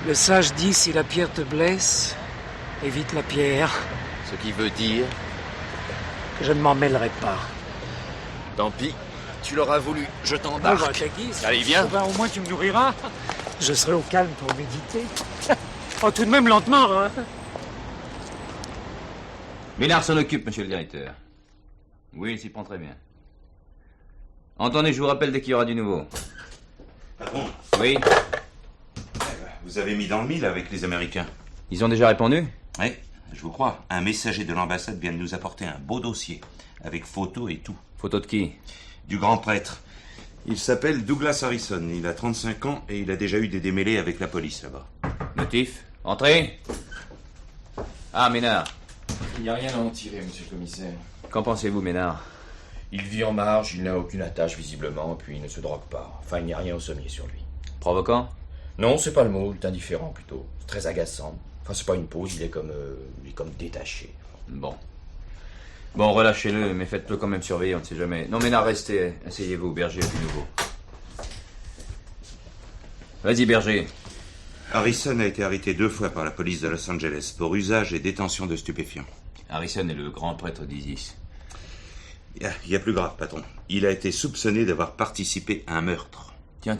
Le sage dit, si la pierre te blesse, évite la pierre. Ce qui veut dire... que je ne m'en mêlerai pas. Tant pis, tu l'auras voulu, je t'embarque. Ah bah, ta guise. Allez, viens. Oh, bah, au moins, tu me nourriras. Je serai au calme pour méditer. Oh, tout de même lentement, hein. Ménard s'en occupe, monsieur le directeur. Oui, il s'y prend très bien. Entendez, je vous rappelle dès qu'il y aura du nouveau. Patron. Oui. Vous avez mis dans le mille avec les Américains. Ils ont déjà répondu? Oui, je vous crois. Un messager de l'ambassade vient de nous apporter un beau dossier, avec photos et tout. Photos de qui? Du grand prêtre. Il s'appelle Douglas Harrison. Il a 35 ans et il a déjà eu des démêlés avec la police là-bas. Motif? Entrez. Ah, Ménard. Il n'y a rien à en tirer, monsieur le commissaire. Qu'en pensez-vous, Ménard? Il vit en marge, il n'a aucune attache visiblement, puis il ne se drogue pas. Enfin, il n'y a rien au sommier sur lui. Provoquant? Non, c'est pas le mot, il est indifférent plutôt. C'est très agaçant. Enfin, c'est pas une pose, il est comme détaché. Bon. Bon, relâchez-le, mais faites-le quand même surveiller, on ne sait jamais. Non, Ménard, restez. Asseyez-vous, Berger, du nouveau. Vas-y, Berger. Harrison a été arrêté 2 fois par la police de Los Angeles pour usage et détention de stupéfiants. Harrison est le grand prêtre d'Isis. Il y a plus grave, patron. Il a été soupçonné d'avoir participé à un meurtre. Tiens.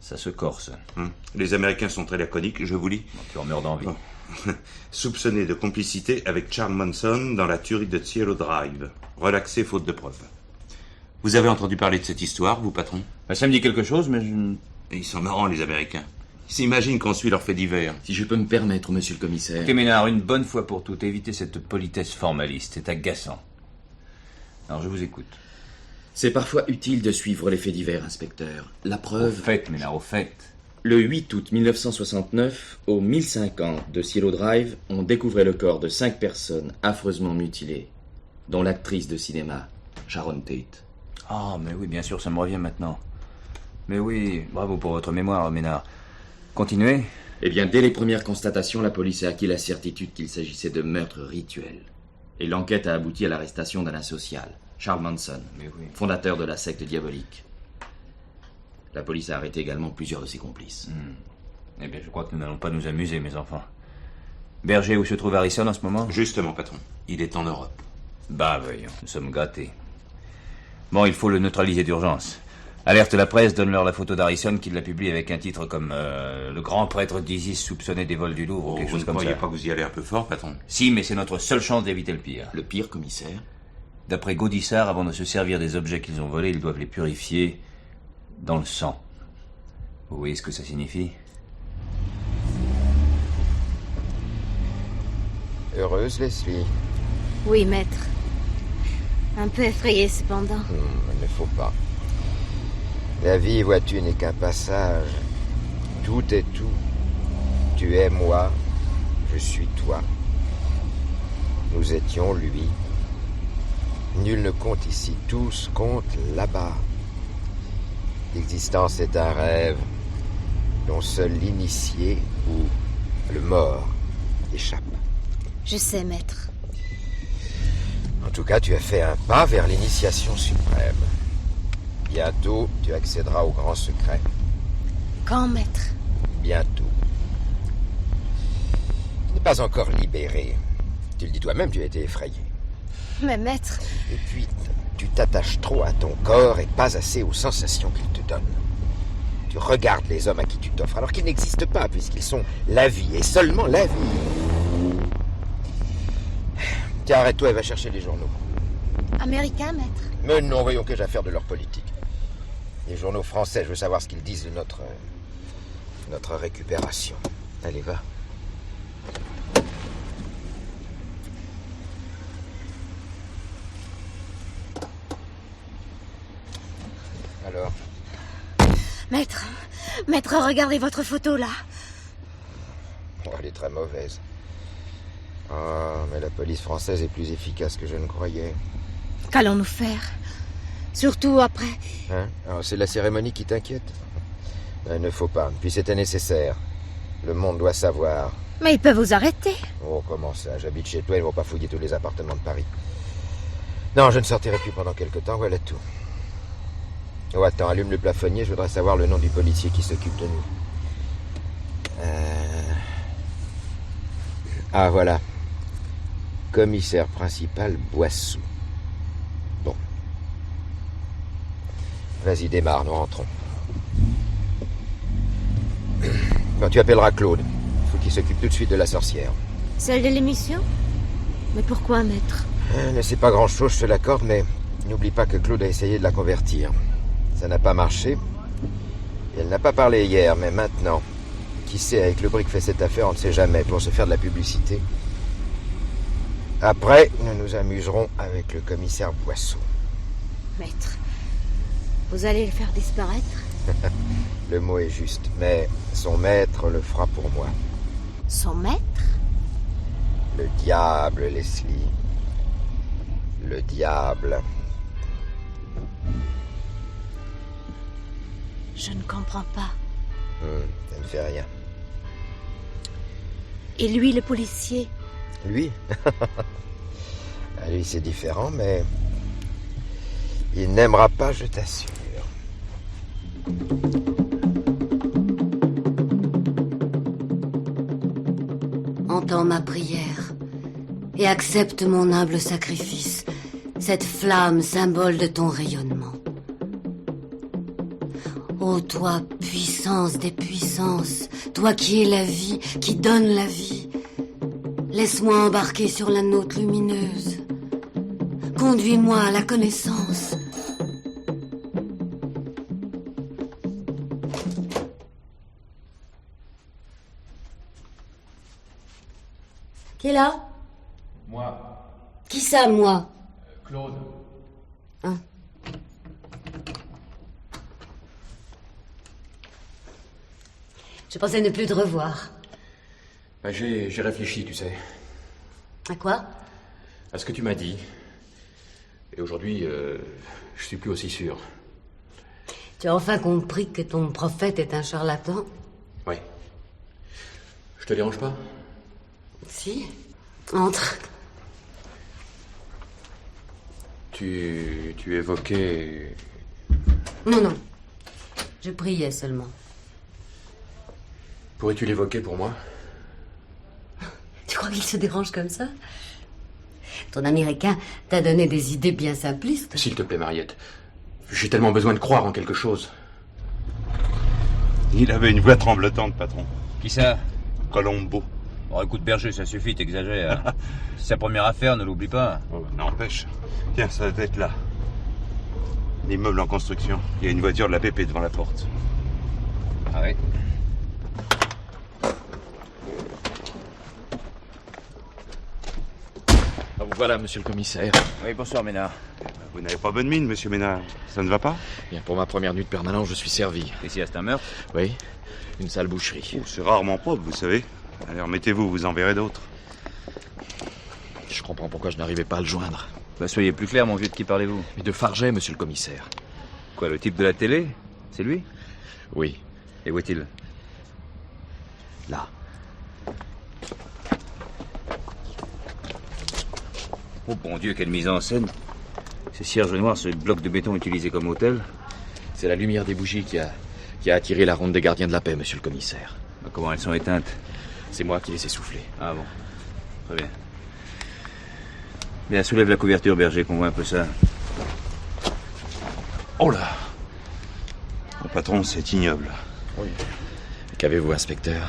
Ça se corse. Les Américains sont très laconiques, je vous lis. Bon, tu en meurs d'envie. Bon. Soupçonné de complicité avec Charles Manson dans la tuerie de Cielo Drive. Relaxé faute de preuves. Vous avez entendu parler de cette histoire, vous, patron? Ça me dit quelque chose, mais je... Ils sont marrants, les Américains. Ils s'imaginent qu'on suit leurs faits divers. Si je peux me permettre, monsieur le commissaire... Ok, Ménard, une bonne fois pour toutes, évitez cette politesse formaliste. C'est agaçant. Alors, je vous écoute. C'est parfois utile de suivre les faits divers, inspecteur. La preuve... Au fait, Ménard, au fait. Le 8 août 1969, au 1050 de Cielo Drive, on découvrait le corps de 5 personnes affreusement mutilées, dont l'actrice de cinéma, Sharon Tate. Ah, mais oui, bien sûr, ça me revient maintenant. Mais oui, bravo pour votre mémoire, Ménard. Continuez. Eh bien, dès les premières constatations, la police a acquis la certitude qu'il s'agissait de meurtres rituels. Et l'enquête a abouti à l'arrestation d'un asocial, Charles Manson, fondateur de la secte diabolique. La police a arrêté également plusieurs de ses complices. Eh bien, je crois que nous n'allons pas nous amuser, mes enfants. Berger, où se trouve Harrison en ce moment? Justement, patron. Il est en Europe. Bah, voyons, nous sommes gâtés. Bon, il faut le neutraliser d'urgence. Alerte la presse, donne-leur la photo d'Harrison qui l'a publiée avec un titre comme le grand prêtre d'Isis soupçonné des vols du Louvre ou quelque chose comme ça. Vous ne croyez pas que vous y allez un peu fort, patron? Si, mais c'est notre seule chance d'éviter le pire. Le pire, commissaire? D'après Gaudissart, avant de se servir des objets qu'ils ont volés, ils doivent les purifier dans le sang. Vous voyez ce que ça signifie? Heureuse, Leslie? Oui, maître. Un peu effrayée, cependant. Il ne faut pas. La vie, vois-tu, n'est qu'un passage. Tout est tout. Tu es moi, je suis toi. Nous étions lui. Nul ne compte ici, tous comptent là-bas. L'existence est un rêve dont seul l'initié ou le mort échappe. Je sais, maître. En tout cas, tu as fait un pas vers l'initiation suprême. Bientôt, tu accéderas au grand secret. Quand, maître? Bientôt. Tu n'es pas encore libéré. Tu le dis toi-même, tu as été effrayé. Mais maître... Et puis, tu t'attaches trop à ton corps et pas assez aux sensations qu'il te donne. Tu regardes les hommes à qui tu t'offres, alors qu'ils n'existent pas, puisqu'ils sont la vie, et seulement la vie. Tiens, arrête-toi et va chercher les journaux. Américain, maître? Mais non, voyons que j'ai à faire de leur politique. Les journaux français, je veux savoir ce qu'ils disent de notre récupération. Allez, va. Alors? Maître, regardez votre photo, là. Oh, elle est très mauvaise. Ah, mais la police française est plus efficace que je ne croyais. Qu'allons-nous faire? Surtout après. Hein? Alors c'est la cérémonie qui t'inquiète? Il ne faut pas. Puis c'était nécessaire. Le monde doit savoir. Mais ils peuvent vous arrêter. Oh, comment ça? J'habite chez toi, ils vont pas fouiller tous les appartements de Paris. Non, je ne sortirai plus pendant quelque temps, voilà tout. Oh, attends, allume le plafonnier, je voudrais savoir le nom du policier qui s'occupe de nous. Ah, voilà. Commissaire principal Boissou. Bon. Vas-y, démarre, nous rentrons. Bon, tu appelleras Claude. Il faut qu'il s'occupe tout de suite de la sorcière. Celle de l'émission? Mais pourquoi, maître? Elle ne sait pas grand-chose, je te l'accorde, mais n'oublie pas que Claude a essayé de la convertir. Ça n'a pas marché. Et elle n'a pas parlé hier, mais maintenant... Qui sait, avec le bruit que fait cette affaire, on ne sait jamais, pour se faire de la publicité. Après, nous nous amuserons avec le commissaire Boissou. Maître, vous allez le faire disparaître? Le mot est juste, mais son maître le fera pour moi. Son maître? Le diable, Leslie. Le diable. Je ne comprends pas. Ça ne fait rien. Et lui, le policier? Lui? Lui, c'est différent, mais... il n'aimera pas, je t'assure. Entends ma prière et accepte mon humble sacrifice, cette flamme symbole de ton rayonnement. Ô toi, puissance des puissances, toi qui es la vie, qui donne la vie, laisse-moi embarquer sur la nôtre lumineuse. Conduis-moi à la connaissance. Qui est là? Moi. Qui ça, moi? Claude. Hein? Je pensais ne plus te revoir. Bah, j'ai réfléchi, tu sais, À quoi? à ce que tu m'as dit. Et aujourd'hui, je suis plus aussi sûr. Tu as enfin compris que ton prophète est un charlatan? Oui. Je te dérange pas? Si. Entre. Tu évoquais... Non, non. Je priais seulement. Pourrais-tu l'évoquer pour moi? Tu crois qu'il se dérange comme ça? Ton Américain t'a donné des idées bien simplistes. S'il te plaît, Mariette. J'ai tellement besoin de croire en quelque chose. Il avait une voix tremblotante, patron. Qui ça? Colombo. Bon, écoute, Berger, ça suffit, t'exagères. C'est sa première affaire, ne l'oublie pas. Oh, bah, n'empêche. Tiens, ça doit être là. L'immeuble en construction. Il y a une voiture de la BP devant la porte. Ah oui? Ah, vous voilà, monsieur le commissaire. Oui, bonsoir, Ménard. Vous n'avez pas bonne mine, monsieur Ménard. Ça ne va pas? Bien, pour ma première nuit de permanence, je suis servi. Ici, c'est un meurtre? Oui, une sale boucherie. Oh, c'est rarement propre, vous savez. Alors mettez-vous, vous en verrez d'autres. Je comprends pourquoi je n'arrivais pas à le joindre. Bah, soyez plus clair, mon vieux, de qui parlez-vous? Mais de Farget, monsieur le commissaire. Quoi, le type de la télé? C'est lui? Oui. Et où est-il? Là. Oh, bon Dieu, quelle mise en scène. Ces cierges noirs, ce bloc de béton utilisé comme hôtel. C'est la lumière des bougies qui a attiré la ronde des gardiens de la paix, monsieur le commissaire. Bah, comment elles sont éteintes? C'est moi qui les ai soufflées. Ah bon. Très bien. Bien, soulève la couverture, Berger, qu'on voit un peu ça. Oh là! Le patron, c'est ignoble. Oui. Qu'avez-vous, inspecteur?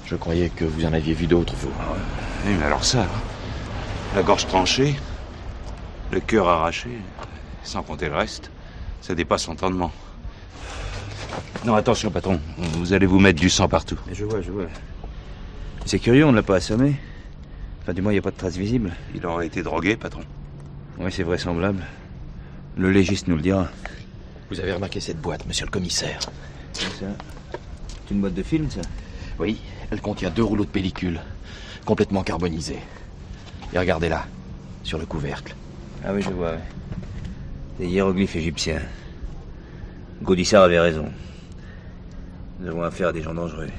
Je croyais que vous en aviez vu d'autres, vous. Oui, mais alors ça, la gorge tranchée, le cœur arraché, sans compter le reste, ça dépasse l'entendement. Non, attention, patron, vous allez vous mettre du sang partout. Je vois. C'est curieux, on ne l'a pas assommé. Enfin, du moins, il n'y a pas de traces visibles. Il aurait été drogué, patron. Oui, c'est vraisemblable. Le légiste nous le dira. Vous avez remarqué cette boîte, monsieur le commissaire? C'est ça. C'est une boîte de film, ça? Oui, elle contient 2 rouleaux de pellicule, complètement carbonisés. Et regardez là, sur le couvercle. Ah oui, je vois, ouais. Des hiéroglyphes égyptiens. Gaudissart avait raison. Nous avons affaire à des gens dangereux.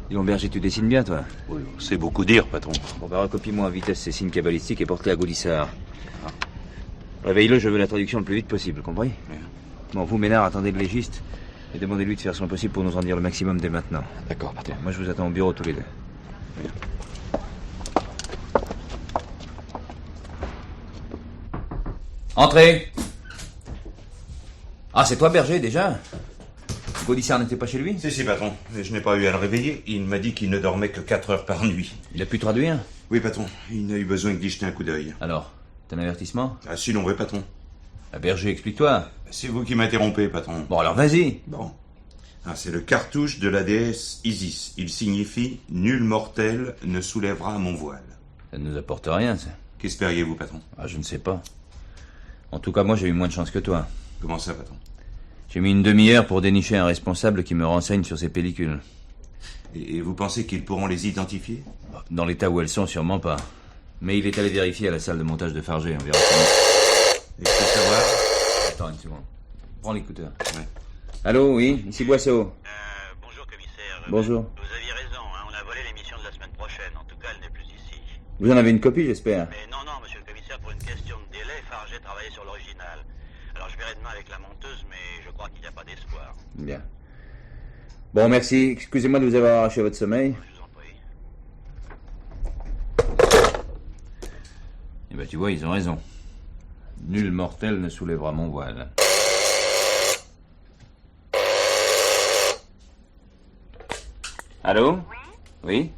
Dis donc, Berger, tu dessines bien, toi? Oui, c'est beaucoup dire, patron. Bon, bah, recopie-moi en vitesse ces signes cabalistiques et porte-les à Gaudissart. Réveille-le, je veux la traduction le plus vite possible, compris? Oui. Bon, vous, Ménard, attendez le légiste et demandez-lui de faire son possible pour nous en dire le maximum dès maintenant. D'accord, patron. Moi, je vous attends au bureau tous les deux. Oui. Entrez! Ah, c'est toi, Berger, déjà? Gaudissart n'était pas chez lui? Si, patron. Mais je n'ai pas eu à le réveiller. Il m'a dit qu'il ne dormait que 4 heures par nuit. Il a pu traduire? Oui, patron. Il n'a eu besoin que d'y jeter un coup d'œil. Alors, t'as un avertissement? Ah, si l'on veut, patron. Berger, explique-toi. C'est vous qui m'interrompez, patron. Bon, alors vas-y. Bon. Ah, c'est le cartouche de la déesse Isis. Il signifie « Nul mortel ne soulèvera mon voile ». Ça ne nous apporte rien, ça. Qu'espériez-vous, patron? Ah, je ne sais pas. En tout cas, moi, j'ai eu moins de chance que toi. Comment ça, patron? J'ai mis une demi-heure pour dénicher un responsable qui me renseigne sur ces pellicules. Et vous pensez qu'ils pourront les identifier? Dans l'état où elles sont, sûrement pas. Mais il est allé vérifier à la salle de montage de Fargé, on verra. Et je peux savoir? Attends une seconde. Prends l'écouteur. Ouais. Allô, oui, ici Boisseau. Bonjour, commissaire. Bonjour. Vous aviez raison, hein, on a volé l'émission de la semaine prochaine. En tout cas, elle n'est plus ici. Vous en avez une copie, j'espère? Mais non, monsieur le commissaire, pour une question de délai, Fargé travaillait sur l'original. Alors je verrai demain avec la monteuse, mais je crois qu'il n'y a pas d'espoir. Bien. Bon, merci. Excusez-moi de vous avoir arraché votre sommeil. Je vous en prie. Eh ben, tu vois, ils ont raison. Nul mortel ne soulèvera mon voile. Allô? Oui?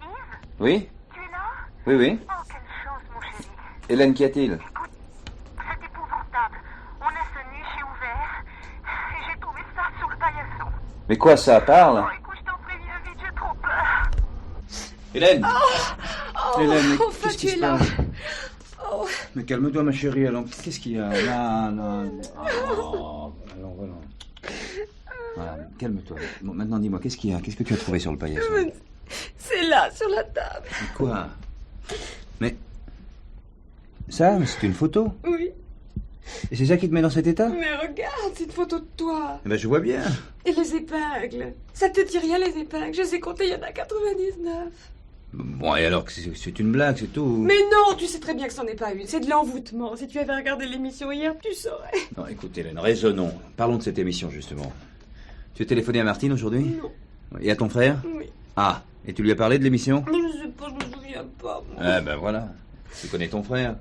Oui? Tu es là? Oui, oui. Oh, quelle chance, mon chéri. Hélène, qu'y a-t-il? C'est épouvantable. On a sonné, j'ai ouvert, et j'ai trouvé ça sur le paillasson. Mais quoi, ça parle? Oh, écoute, je t'en préviens vite, j'ai trop peur. Hélène! Hélène, mais enfin tu es là. Oh. Mais calme-toi, ma chérie, alors, qu'est-ce qu'il y a? Là, là... Oh, alors, voilà. Voilà, calme-toi. Bon, maintenant, dis-moi, qu'est-ce qu'il y a? Qu'est-ce que tu as trouvé sur le paillasson? C'est là, sur la table. Mais quoi? Mais... Ça, mais c'est une photo? Oui. Et c'est ça qui te met dans cet état? Mais regarde, c'est une photo de toi. Eh ben, je vois bien. Et les épingles. Ça te dit rien, les épingles? Je sais compter, il y en a 99. Bon, et alors, c'est une blague, c'est tout. Mais non, tu sais très bien que c'en est pas une. C'est de l'envoûtement. Si tu avais regardé l'émission hier, tu saurais. Non, écoute, Hélène, raisonnons. Parlons de cette émission, justement. Tu as téléphoné à Martine aujourd'hui? Non. Et à ton frère? Oui. Ah, et tu lui as parlé de l'émission? Mais je sais pas, je me souviens pas, moi. Ah, ben voilà. Tu connais ton frère.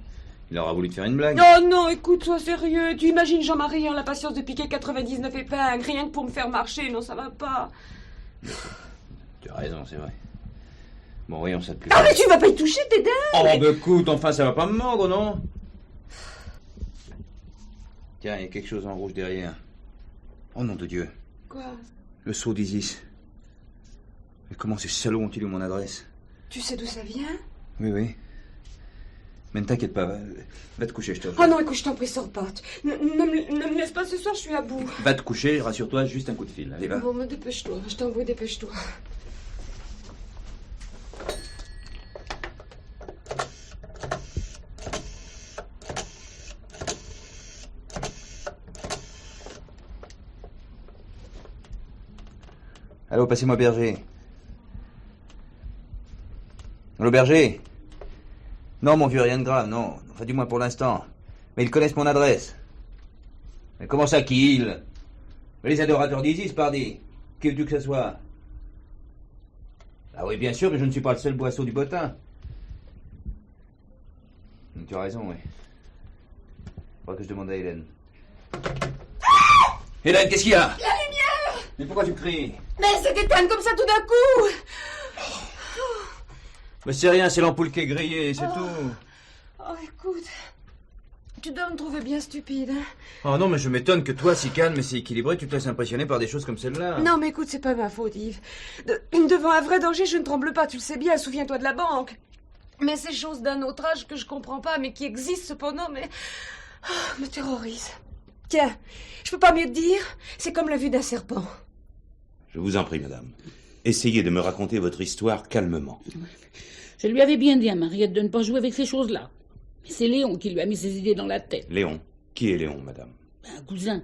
Il aura voulu te faire une blague. Oh non, écoute, sois sérieux. Tu imagines Jean-Marie ayant la patience de piquer 99 épingles, rien que pour me faire marcher. Non, ça va pas. Tu as raison, c'est vrai. Bon, voyons ça de plus. Ah, mais tu vas pas y toucher, tes dents! Oh, mais écoute, enfin, ça va pas me mordre, non? Tiens, il y a quelque chose en rouge derrière. Oh, nom de Dieu. Quoi? Le sceau d'Isis. Mais comment ces salauds ont-ils eu mon adresse? Tu sais d'où ça vient? Oui, oui. Mais ne t'inquiète pas, va te coucher, je te prie. Oh non, écoute, je t'en prie, sors pas. Ne me laisse pas ce soir, je suis à bout. Va te coucher, rassure-toi, juste un coup de fil. Allez, va. Bon, mais dépêche-toi, je t'en prie, dépêche-toi. Allô, passez-moi Berger. Allô, Berger? Non, mon vieux, rien de grave, non. Enfin, du moins pour l'instant. Mais ils connaissent mon adresse. Mais comment ça, qui ils? Les adorateurs d'Isis, pardi. Qui veux-tu que ce soit? Ah oui, bien sûr, mais je ne suis pas le seul Boisseau du bottin. Tu as raison, oui. Faudra que je demande à Hélène. Hélène, qu'est-ce qu'il y a? La lumière! Mais pourquoi tu cries? Mais c'est éteinte comme ça tout d'un coup! Mais c'est rien, c'est l'ampoule qui est grillée, c'est tout. Oh, écoute, tu dois me trouver bien stupide, hein? Oh non, mais je m'étonne que toi, si calme et si équilibré, tu te laisses impressionner par des choses comme celle-là. Non, mais écoute, c'est pas ma faute, Yves. Devant un vrai danger, je ne tremble pas, tu le sais bien, souviens-toi de la banque. Mais ces choses d'un autre âge que je comprends pas, mais qui existent cependant, me terrorisent. Tiens, je peux pas mieux te dire, c'est comme la vue d'un serpent. Je vous en prie, madame. Essayez de me raconter votre histoire calmement. Je lui avais bien dit à Mariette de ne pas jouer avec ces choses-là. Mais c'est Léon qui lui a mis ces idées dans la tête. Léon? Qui est Léon, madame? Un cousin.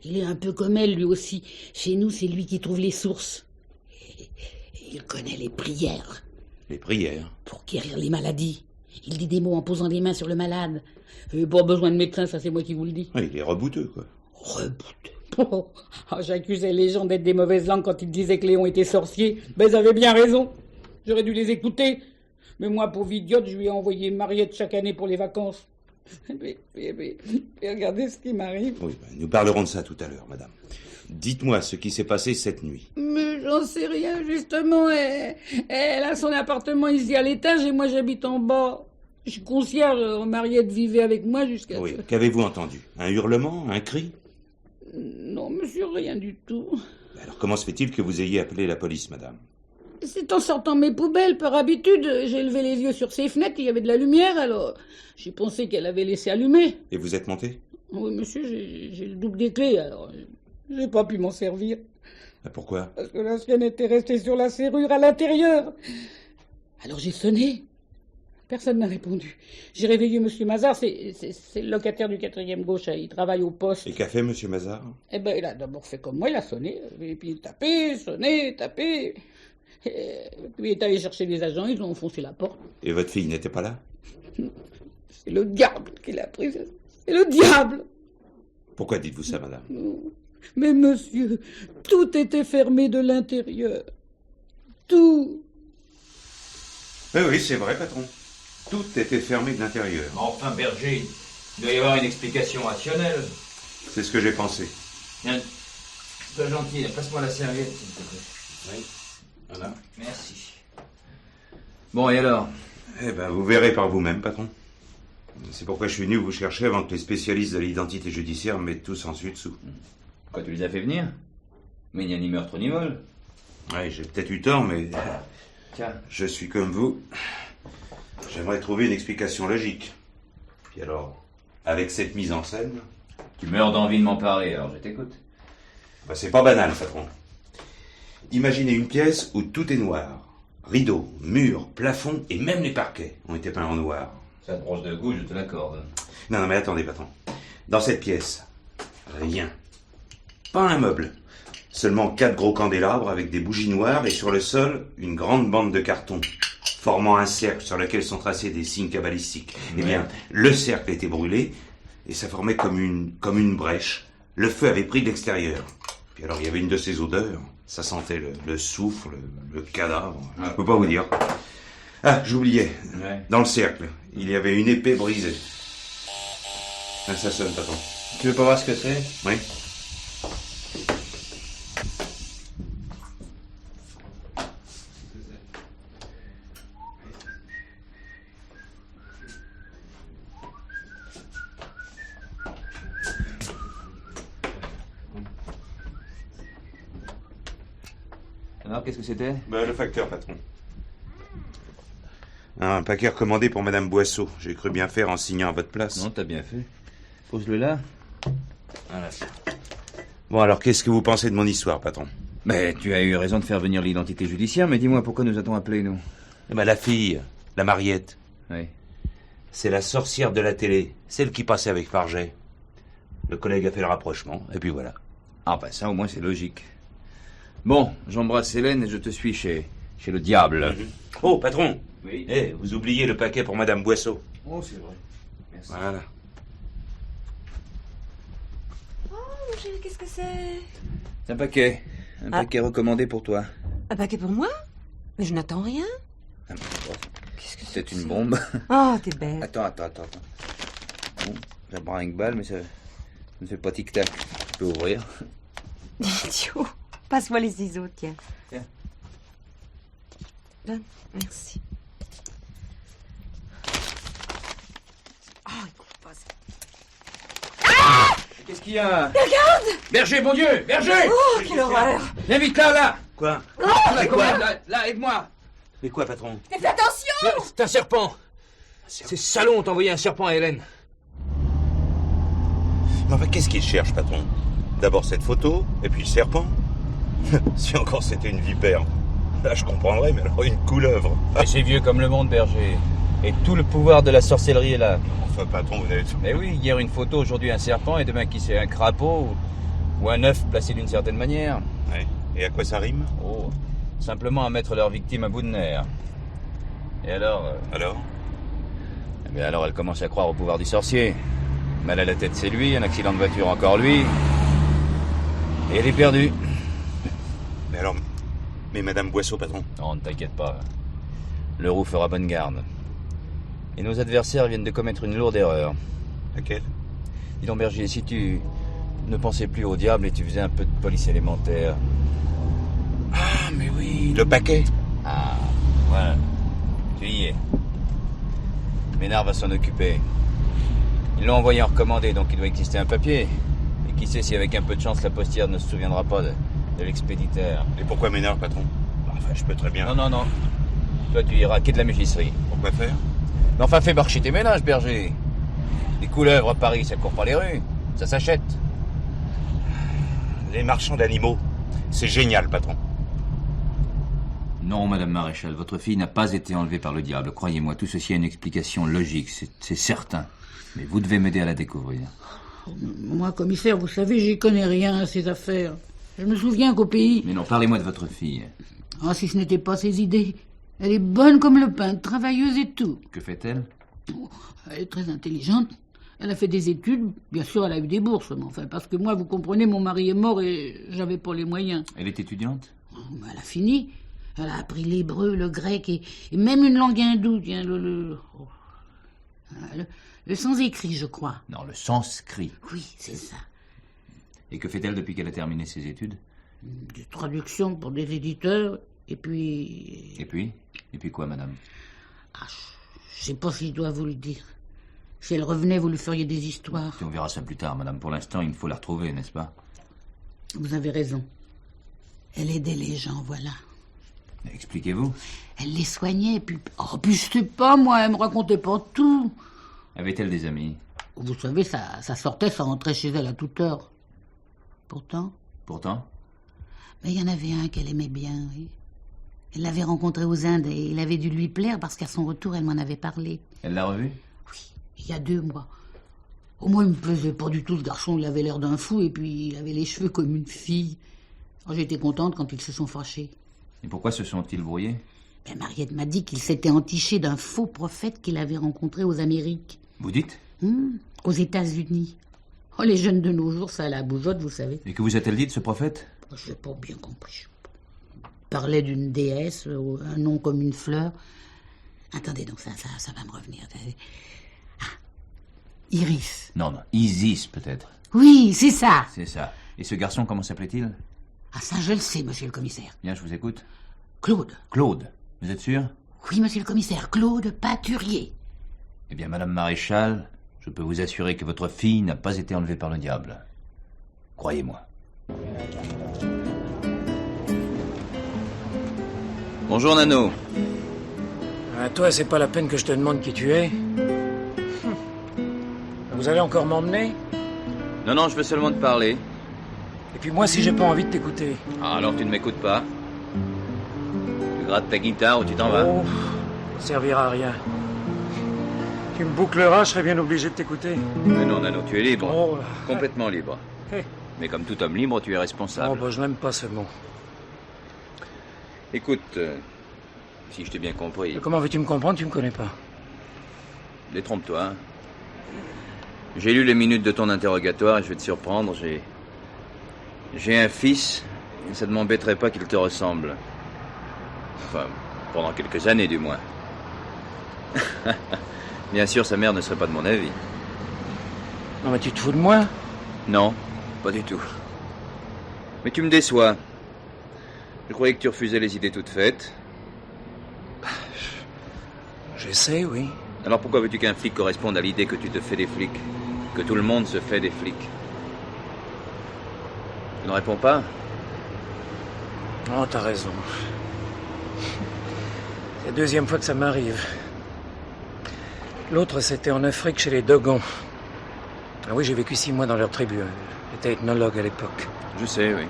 Il est un peu comme elle, lui aussi. Chez nous, c'est lui qui trouve les sources. Et il connaît les prières. Les prières? Pour guérir les maladies. Il dit des mots en posant des mains sur le malade. Pas besoin de médecin, ça c'est moi qui vous le dis. Oui, il est rebouteux, quoi. Rebouteux? Oh, j'accusais les gens d'être des mauvaises langues quand ils disaient que Léon était sorcier. Ben, ils avaient bien raison. J'aurais dû les écouter. Mais moi, pauvre idiote, je lui ai envoyé Mariette chaque année pour les vacances. Mais regardez ce qui m'arrive. Oui, nous parlerons de ça tout à l'heure, madame. Dites-moi ce qui s'est passé cette nuit. Mais j'en sais rien, justement. Elle a son appartement ici à l'étage et moi j'habite en bas. Je suis concierge, Mariette vivait avec moi jusqu'à... Oui, qu'avez-vous entendu? Un hurlement? Un cri? Non, monsieur, rien du tout. Alors comment se fait-il que vous ayez appelé la police, madame? C'est en sortant mes poubelles, par habitude. J'ai levé les yeux sur ses fenêtres, il y avait de la lumière, alors j'ai pensé qu'elle avait laissé allumer. Et vous êtes monté? Oui, monsieur, j'ai le double des clés, alors j'ai pas pu m'en servir. Pourquoi? Parce que la sienne était restée sur la serrure à l'intérieur. Alors j'ai sonné. Personne n'a répondu. J'ai réveillé monsieur Mazard, c'est le locataire du 4e gauche, il travaille au poste. Et qu'a fait monsieur Mazard? Eh ben, il a d'abord fait comme moi, il a sonné, et puis il tapé, sonné, tapé. Et puis il est allé chercher les agents, ils ont enfoncé la porte. Et votre fille n'était pas là? C'est le diable qui l'a pris, c'est le diable. Pourquoi dites-vous ça, madame? Mais monsieur, tout était fermé de l'intérieur. Tout. Oui, c'est vrai, patron. Tout était fermé de l'intérieur. Enfin, Berger, il doit y avoir une explication rationnelle. C'est ce que j'ai pensé. Tiens, sois gentil, passe-moi la serviette, s'il te plaît. Oui, voilà. Merci. Bon, et alors? Eh ben, vous verrez par vous-même, patron. C'est pourquoi je suis venu vous chercher avant que les spécialistes de l'identité judiciaire mettent tous en dessus-dessous. Quoi, tu les as fait venir? Mais il n'y a ni meurtre ni vol. Oui, j'ai peut-être eu tort, mais... Tiens. Je suis comme vous. J'aimerais trouver une explication logique. Puis alors, avec cette mise en scène... Tu meurs d'envie de m'en parler, alors je t'écoute. Ben, c'est pas banal, patron. Imaginez une pièce où tout est noir. Rideaux, murs, plafonds et même les parquets ont été peints en noir. Ça te broche de goût, je te l'accorde. Non, mais attendez, patron. Dans cette pièce, rien. Pas un meuble. Seulement 4 gros candélabres avec des bougies noires et sur le sol, une grande bande de carton, formant un cercle sur lequel sont tracés des signes cabalistiques. Eh bien, le cercle était brûlé et ça formait comme une brèche. Le feu avait pris de l'extérieur. Puis alors, il y avait une de ces odeurs. Ça sentait le souffle, le cadavre. Je peux pas vous dire. Ah, j'oubliais. Ouais. Dans le cercle, il y avait une épée brisée. Ah, ça sonne, patron. Tu veux pas voir ce que c'est? Oui. Alors, qu'est-ce que c'était? Le facteur, patron. Un paquet recommandé pour Madame Boisseau. J'ai cru bien faire en signant à votre place. Non, t'as bien fait. Pose-le là. Voilà. Bon, alors, qu'est-ce que vous pensez de mon histoire, patron? Mais tu as eu raison de faire venir l'identité judiciaire, mais dis-moi, pourquoi nous a-t-on appelé, nous? La fille, la Mariette. Oui. C'est la sorcière de la télé, celle qui passait avec Farget. Le collègue a fait le rapprochement, et puis voilà. Ah, ben ça, au moins, c'est logique. Bon, j'embrasse Hélène et je te suis chez le diable. Oh, patron! Oui. Vous oubliez le paquet pour Madame Boisseau. Oh, c'est vrai. Merci. Voilà. Oh, mon chéri, qu'est-ce que c'est? C'est un paquet. Un paquet recommandé pour toi. Un paquet pour moi? Mais je n'attends rien. Qu'est-ce que c'est? C'est une bombe. Oh, t'es bête. Attends. Bon, ça prend une balle, mais ça ne fait pas tic-tac. Tu peux ouvrir. Idiot. Passe-moi les ciseaux, tiens. Tiens. Donne. Merci. Oh, écoute pas ça. Ah! Qu'est-ce qu'il y a? Regarde! Berger, mon Dieu! Berger! Oh, quelle horreur! Viens vite là! Quoi? Là, aide-moi! Mais quoi, patron? Faites attention! C'est un serpent! Ces salauds ont envoyé un serpent à Hélène. Mais enfin, qu'est-ce qu'ils cherchent, patron? D'abord cette photo, et puis le serpent. Si encore c'était une vipère, là je comprendrais, mais alors une couleuvre. C'est vieux comme le monde, Berger. Et tout le pouvoir de la sorcellerie est là. Enfin, patron, vous êtes... Mais oui, hier une photo, aujourd'hui un serpent, et demain qui c'est, un crapaud ou un œuf placé d'une certaine manière. Ouais. Et à quoi ça rime? Oh, simplement à mettre leur victime à bout de nerfs. Et alors Alors? Eh bien alors elle commence à croire au pouvoir du sorcier. Mal à la tête, c'est lui, un accident de voiture, encore lui. Et elle est perdue. Mais alors... Mais Madame Boisseau, patron? Non, ne t'inquiète pas. Le roux fera bonne garde. Et nos adversaires viennent de commettre une lourde erreur. Laquelle? Dis donc, Berger, si tu ne pensais plus au diable et tu faisais un peu de police élémentaire. Ah, mais oui, le paquet. Ah, voilà. Tu y es. Ménard va s'en occuper. Ils l'ont envoyé en recommandé, donc il doit exister un papier. Et qui sait si avec un peu de chance la postière ne se souviendra pas de l'expéditeur. Et pourquoi Ménard, patron? Enfin, je peux très bien... Non. Toi, tu iras quai de la mégisserie. Pourquoi faire? Mais enfin, fais marcher tes ménages, Berger. Les couleuvres à Paris, ça court pas les rues. Ça s'achète. Les marchands d'animaux. C'est génial, patron. Non, Madame Maréchal, votre fille n'a pas été enlevée par le diable. Croyez-moi, tout ceci a une explication logique, c'est certain. Mais vous devez m'aider à la découvrir. Moi, commissaire, vous savez, j'y connais rien à ces affaires. Je me souviens qu'au pays... Mais non, parlez-moi de votre fille. Ah, si ce n'était pas ses idées. Elle est bonne comme le pain, travailleuse et tout. Que fait-elle? Elle est très intelligente. Elle a fait des études. Bien sûr, elle a eu des bourses. Mais enfin, parce que moi, vous comprenez, mon mari est mort et j'avais pas les moyens. Elle est étudiante? Elle a fini. Elle a appris l'hébreu, le grec et même une langue hindoue. Tiens, le sans-écrit, je crois. Non, le sanskrit. Oui, c'est ça. Et que fait-elle depuis qu'elle a terminé ses études? Des traductions pour des éditeurs, et puis... Et puis quoi, madame? Ah, je sais pas si je dois vous le dire. Si elle revenait, vous lui feriez des histoires. On verra ça plus tard, madame. Pour l'instant, il me faut la retrouver, n'est-ce pas? Vous avez raison. Elle aidait les gens, voilà. Expliquez-vous. Elle les soignait, et puis... Oh, puis je sais pas, moi, elle me racontait pas tout. Avait-elle des amis? Vous savez, ça sortait, ça rentrait chez elle à toute heure. Pourtant? Mais il y en avait un qu'elle aimait bien, oui. Elle l'avait rencontré aux Indes et il avait dû lui plaire parce qu'à son retour, elle m'en avait parlé. Elle l'a revu? Oui, il y a 2 mois. Au moins, il me plaisait pas du tout, ce garçon. Il avait l'air d'un fou et puis il avait les cheveux comme une fille. Oh, j'étais contente quand ils se sont fâchés. Et pourquoi se sont-ils brouillés? Mariette m'a dit qu'il s'était entiché d'un faux prophète qu'il avait rencontré aux Amériques. Vous dites? Aux États-Unis. Oh, les jeunes de nos jours, ça a la bougeotte, vous savez. Et que vous a-t-elle dit de ce prophète? Je n'ai pas bien compris. Il parlait d'une déesse, un nom comme une fleur. Attendez, donc ça va me revenir. Ah, Iris. Non, Isis, peut-être. Oui, c'est ça. C'est ça. Et ce garçon, comment s'appelait-il? Ah, ça, je le sais, monsieur le commissaire. Bien, je vous écoute. Claude. Claude, vous êtes sûr? Oui, monsieur le commissaire, Claude Paturier. Eh bien, Madame Maréchal, je peux vous assurer que votre fille n'a pas été enlevée par le diable. Croyez-moi. Bonjour, Nano. Toi, c'est pas la peine que je te demande qui tu es. Vous allez encore m'emmener? Non, je veux seulement te parler. Et puis moi, si j'ai pas envie de t'écouter. Ah, alors tu ne m'écoutes pas. Tu grattes ta guitare ou tu t'en vas. Oh, ça servira à rien. Tu me boucleras, je serai bien obligé de t'écouter. Mais non, Nano, tu es libre. Oh. Complètement libre. Mais comme tout homme libre, tu es responsable. Oh, je n'aime pas ce mot. Écoute, si je t'ai bien compris... Comment veux-tu me comprendre? Tu me connais pas. Détrompe-toi. J'ai lu les minutes de ton interrogatoire et je vais te surprendre. J'ai un fils et ça ne m'embêterait pas qu'il te ressemble. Enfin, pendant quelques années du moins. Bien sûr, sa mère ne serait pas de mon avis. Non, mais tu te fous de moi? Non, pas du tout. Mais tu me déçois. Je croyais que tu refusais les idées toutes faites. J'essaie, oui. Alors pourquoi veux-tu qu'un flic corresponde à l'idée que tu te fais des flics? Que tout le monde se fait des flics? Tu ne réponds pas? Non, t'as raison. C'est la 2e fois que ça m'arrive. L'autre, c'était en Afrique, chez les Dogons. Ah oui, j'ai vécu 6 mois dans leur tribu. J'étais ethnologue à l'époque. Je sais, oui.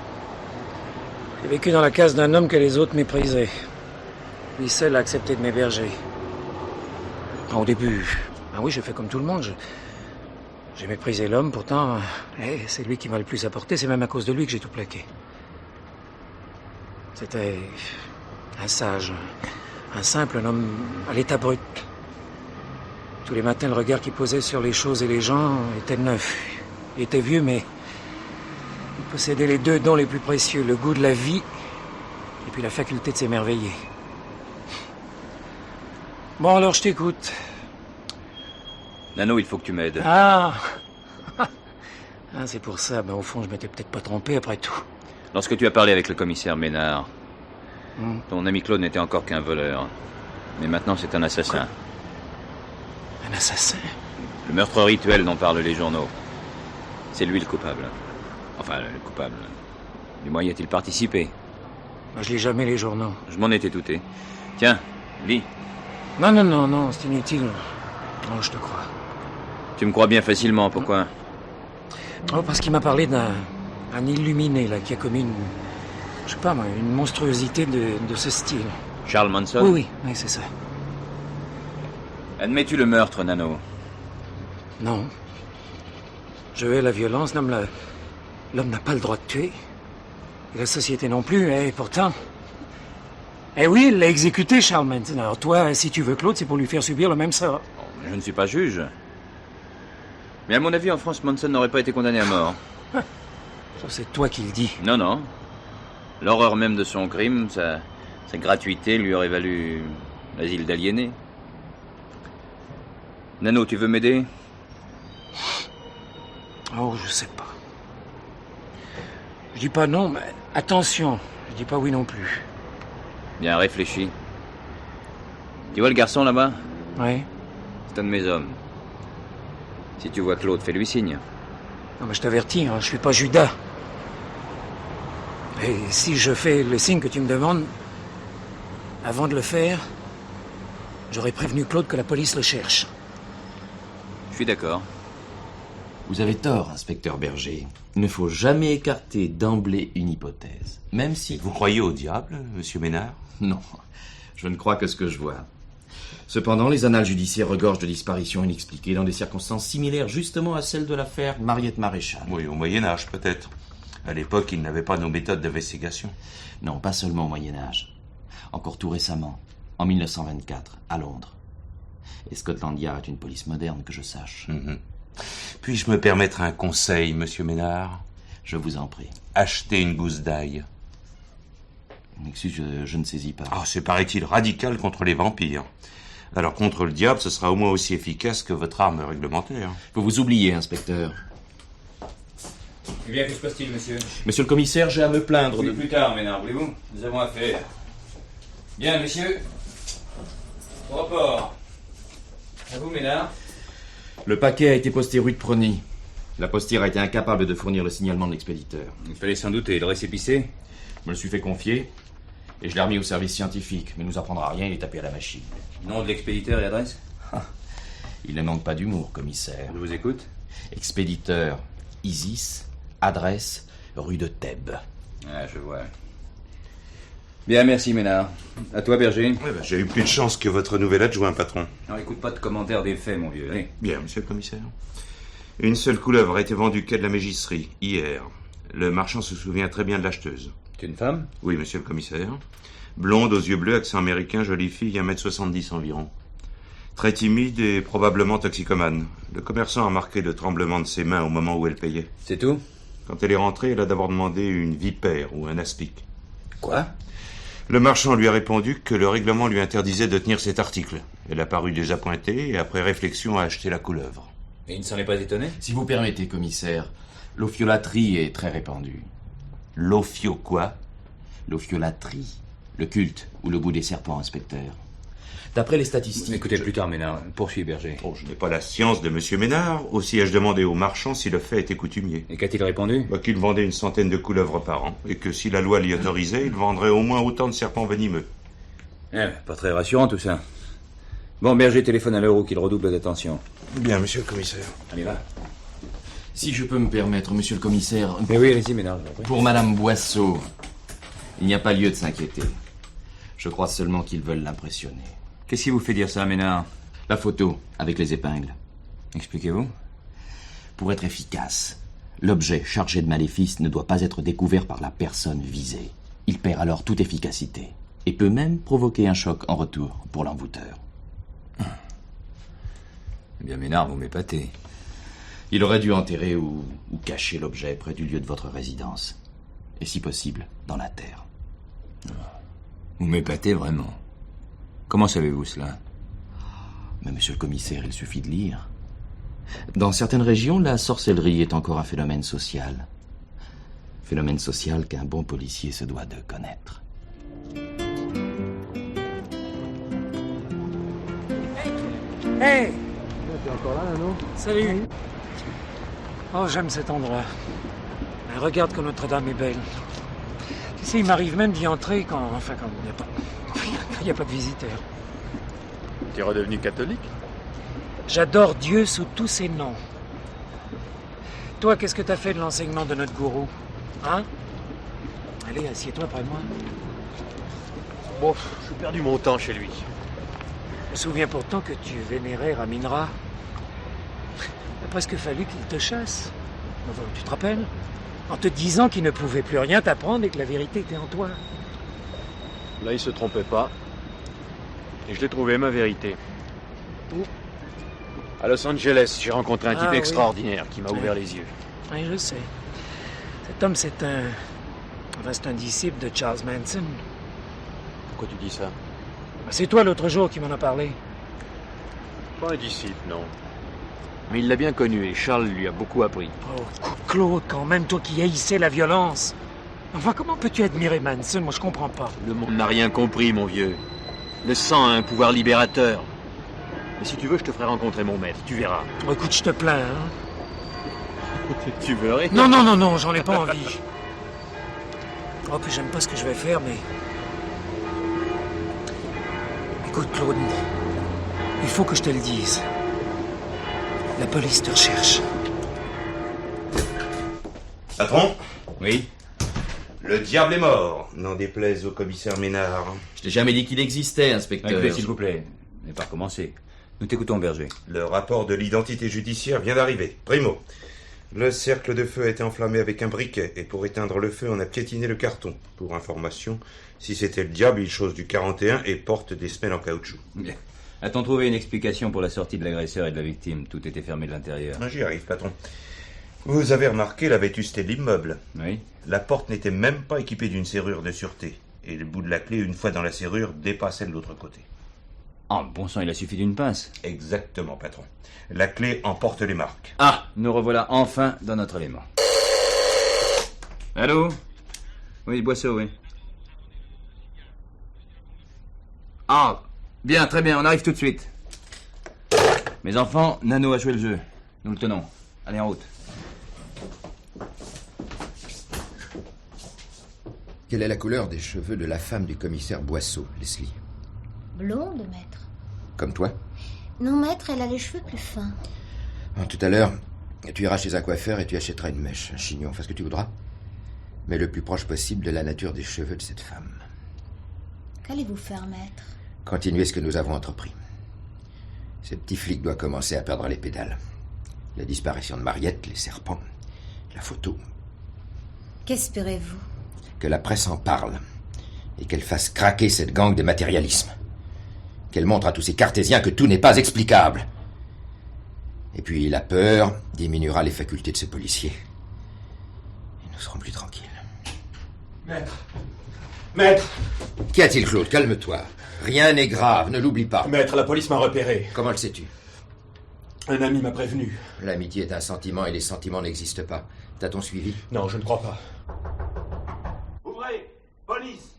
J'ai vécu dans la case d'un homme que les autres méprisaient. Lui seul a accepté de m'héberger. Au début, oui, j'ai fait comme tout le monde. J'ai méprisé l'homme, pourtant, c'est lui qui m'a le plus apporté. C'est même à cause de lui que j'ai tout plaqué. C'était un sage, un simple, un homme à l'état brut. Tous les matins, le regard qu'il posait sur les choses et les gens était neuf. Il était vieux, mais il possédait les deux dons les plus précieux, le goût de la vie et puis la faculté de s'émerveiller. Bon, alors, je t'écoute. Nano, il faut que tu m'aides. Ah, c'est pour ça. Au fond, je m'étais peut-être pas trompé après tout. Lorsque tu as parlé avec le commissaire Ménard, ton ami Claude n'était encore qu'un voleur. Mais maintenant, c'est un assassin. Quoi? Un assassin? Le meurtre rituel dont parlent les journaux. C'est lui le coupable. Enfin, le coupable. Du moins, y a-t-il participé? Je lis jamais les journaux. Je m'en étais douté. Tiens, lis. Non, c'est inutile. Non, je te crois. Tu me crois bien facilement, pourquoi? Parce qu'il m'a parlé d'un illuminé, là, qui a commis une monstruosité de ce style. Charles Manson? Oui, c'est ça. Admets-tu le meurtre, Nano? Non. Je hais la violence. L'homme n'a pas le droit de tuer. Et la société non plus, et pourtant... oui, il l'a exécuté, Charles Manson. Alors toi, si tu veux Claude, c'est pour lui faire subir le même sort. Je ne suis pas juge. Mais à mon avis, en France, Manson n'aurait pas été condamné à mort. Ça, c'est toi qui le dis. Non. L'horreur même de son crime, sa gratuité lui aurait valu l'asile d'aliéné. Nano, tu veux m'aider? Je sais pas. Je dis pas non, mais attention, je dis pas oui non plus. Bien réfléchi. Tu vois le garçon là-bas? Oui. C'est un de mes hommes. Si tu vois Claude, fais-lui signe. Non, mais je t'avertis, je suis pas Judas. Et si je fais le signe que tu me demandes, avant de le faire, j'aurais prévenu Claude que la police le cherche. Je suis d'accord. Vous avez tort, inspecteur Berger. Il ne faut jamais écarter d'emblée une hypothèse. Même si... Vous croyez au diable, monsieur Ménard? Non, je ne crois que ce que je vois. Cependant, les annales judiciaires regorgent de disparitions inexpliquées dans des circonstances similaires justement à celles de l'affaire Mariette Maréchal. Oui, au Moyen-Âge, peut-être. À l'époque, ils n'avaient pas nos méthodes d'investigation. Non, pas seulement au Moyen-Âge. Encore tout récemment, en 1924, à Londres. Et Scotland Yard est une police moderne, que je sache. Puis-je me permettre un conseil, monsieur Ménard? Je vous en prie. Achetez une gousse d'ail. Excuse, je ne saisis pas. C'est, paraît-il, radical contre les vampires. Alors, contre le diable, ce sera au moins aussi efficace que votre arme réglementaire. Faut vous oublier, inspecteur. Eh bien, que se passe-t-il, monsieur? Monsieur le commissaire, j'ai à me plaindre de... Plus tard, Ménard, voulez-vous? Nous avons affaire. Bien, messieurs. Au rapport. À vous, Ménard. Le paquet a été posté rue de Prony. La postière a été incapable de fournir le signalement de l'expéditeur. Il fallait s'en douter. Le récépissé? Je me le suis fait confier et je l'ai remis au service scientifique. Mais il nous apprendra rien, il est tapé à la machine. Nom de l'expéditeur et adresse? Il ne manque pas d'humour, commissaire. Je vous écoute. Expéditeur Isis, adresse rue de Thèbes. Je vois. Bien, merci, Ménard. À toi, Berger. J'ai eu plus de chance que votre nouvel adjoint, patron. Non, écoute pas de commentaires des faits, mon vieux. Allez. Bien, monsieur le commissaire. Une seule couleuvre a été vendue quai de la Mégisserie, hier. Le marchand se souvient très bien de l'acheteuse. C'est une femme? Oui, monsieur le commissaire. Blonde, aux yeux bleus, accent américain, jolie fille, 1m70 environ. Très timide et probablement toxicomane. Le commerçant a remarqué le tremblement de ses mains au moment où elle payait. C'est tout? Quand elle est rentrée, elle a d'abord demandé une vipère ou un aspic. Quoi? Le marchand lui a répondu que le règlement lui interdisait de tenir cet article. Elle a paru désappointée et après réflexion a acheté la couleuvre. Et il ne s'en est pas étonné? Si vous permettez, commissaire, l'ophiolâtrie est très répandue. L'ophio quoi? L'ophiolâtrie, le culte ou le goût des serpents, inspecteur. D'après les statistiques... Écoutez, plus tard, Ménard. Poursuis, Berger. Je n'ai pas la science de monsieur Ménard. Aussi ai-je demandé au marchand si le fait était coutumier. Et qu'a-t-il répondu? Qu'il vendait une centaine de couleuvres par an. Et que si la loi l'y autorisait, il vendrait au moins autant de serpents venimeux. Pas très rassurant, tout ça. Bon, Berger téléphone à l'euro qu'il redouble d'attention. Bien, monsieur le commissaire. Allez, va. Si je peux me permettre, monsieur le commissaire... Mais oui, allez-y, Ménard. Pour madame Boisseau, il n'y a pas lieu de s'inquiéter. Je crois seulement qu'ils veulent l'impressionner. Qu'est-ce qui vous fait dire ça, Ménard? La photo, avec les épingles. Expliquez-vous. Pour être efficace, l'objet chargé de maléfice ne doit pas être découvert par la personne visée. Il perd alors toute efficacité et peut même provoquer un choc en retour pour l'envoûteur. Eh bien, Ménard, vous m'épatez. Il aurait dû enterrer ou cacher l'objet près du lieu de votre résidence. Et si possible, dans la terre. Vous m'épatez vraiment. Comment savez-vous cela? Mais monsieur le commissaire, il suffit de lire. Dans certaines régions, la sorcellerie est encore un phénomène social. Phénomène social qu'un bon policier se doit de connaître. Hey! T'es encore là, non? Salut! Oh, j'aime cet endroit. Mais regarde comme Notre-Dame est belle. Tu sais, il m'arrive même d'y entrer quand il n'y a pas de visiteurs. Tu es redevenu catholique? J'adore Dieu sous tous ses noms. Toi, qu'est-ce que t'as fait de l'enseignement de notre gourou? Hein? Allez, assieds-toi près de moi. Bon, j'ai perdu mon temps chez lui. Je me souviens pourtant que tu vénérais Raminra. Il a presque fallu qu'il te chasse. Enfin, tu te rappelles? En te disant qu'il ne pouvait plus rien t'apprendre et que la vérité était en toi. Là, il se trompait pas. Et je l'ai trouvé, ma vérité. Où? À Los Angeles, j'ai rencontré un type extraordinaire qui m'a ouvert les yeux. Oui, je sais. Cet homme, c'est un disciple de Charles Manson. Pourquoi tu dis ça? C'est toi l'autre jour qui m'en a parlé. Pas un disciple, non. Mais il l'a bien connu et Charles lui a beaucoup appris. Oh, Claude, quand même, toi qui haïssais la violence. Enfin, comment peux-tu admirer Manson? Moi, je comprends pas. Le monde n'a rien compris, mon vieux. Le sang a un pouvoir libérateur. Mais si tu veux, je te ferai rencontrer mon maître, tu verras. Oh, écoute, je te plains, hein. Tu veux rire? Non, j'en ai pas envie. Oh, puis j'aime pas ce que je vais faire, mais... Écoute, Claude, il faut que je te le dise. La police te recherche. Patron? Oui? Le diable est mort, n'en déplaise au commissaire Ménard. Je t'ai jamais dit qu'il existait, inspecteur. Écoutez, s'il vous plaît. Mais pas recommencer. Nous t'écoutons, Berger. Le rapport de l'identité judiciaire vient d'arriver. Primo, le cercle de feu a été enflammé avec un briquet, et pour éteindre le feu, on a piétiné le carton. Pour information, si c'était le diable, il chose du 41 et porte des semelles en caoutchouc. Bien. A-t-on trouvé une explication pour la sortie de l'agresseur et de la victime? Tout était fermé de l'intérieur. J'y arrive, patron. Vous avez remarqué la vétusté de l'immeuble. Oui. La porte n'était même pas équipée d'une serrure de sûreté. Et le bout de la clé, une fois dans la serrure, dépassait de l'autre côté. Ah, bon sang, il a suffi d'une pince. Exactement, patron. La clé emporte les marques. Ah, nous revoilà enfin dans notre élément. Allô? Oui, Boisseau, oui. Ah, bien, très bien, on arrive tout de suite. Mes enfants, Nano a joué le jeu. Nous le tenons. Allez, en route. Quelle est la couleur des cheveux de la femme du commissaire Boisseau, Leslie? Blonde, maître. Comme toi? Non, maître, elle a les cheveux plus fins. Tout à l'heure, tu iras chez un coiffeur et tu achèteras une mèche, un chignon, enfin ce que tu voudras. Mais le plus proche possible de la nature des cheveux de cette femme. Qu'allez-vous faire, maître? Continuez ce que nous avons entrepris. Ce petit flic doit commencer à perdre les pédales. La disparition de Mariette, les serpents, la photo. Qu'espérez-vous? Que la presse en parle et qu'elle fasse craquer cette gang de matérialisme. Qu'elle montre à tous ces cartésiens que tout n'est pas explicable. Et puis la peur diminuera les facultés de ce policier. Et nous serons plus tranquilles. Maître! Maître! Qu'y a-t-il, Claude? Calme-toi. Rien n'est grave, ne l'oublie pas. Maître, la police m'a repéré. Comment le sais-tu? Un ami m'a prévenu. L'amitié est un sentiment et les sentiments n'existent pas. T'a-t-on suivi? Non, je ne crois pas. Ouvrez! Police!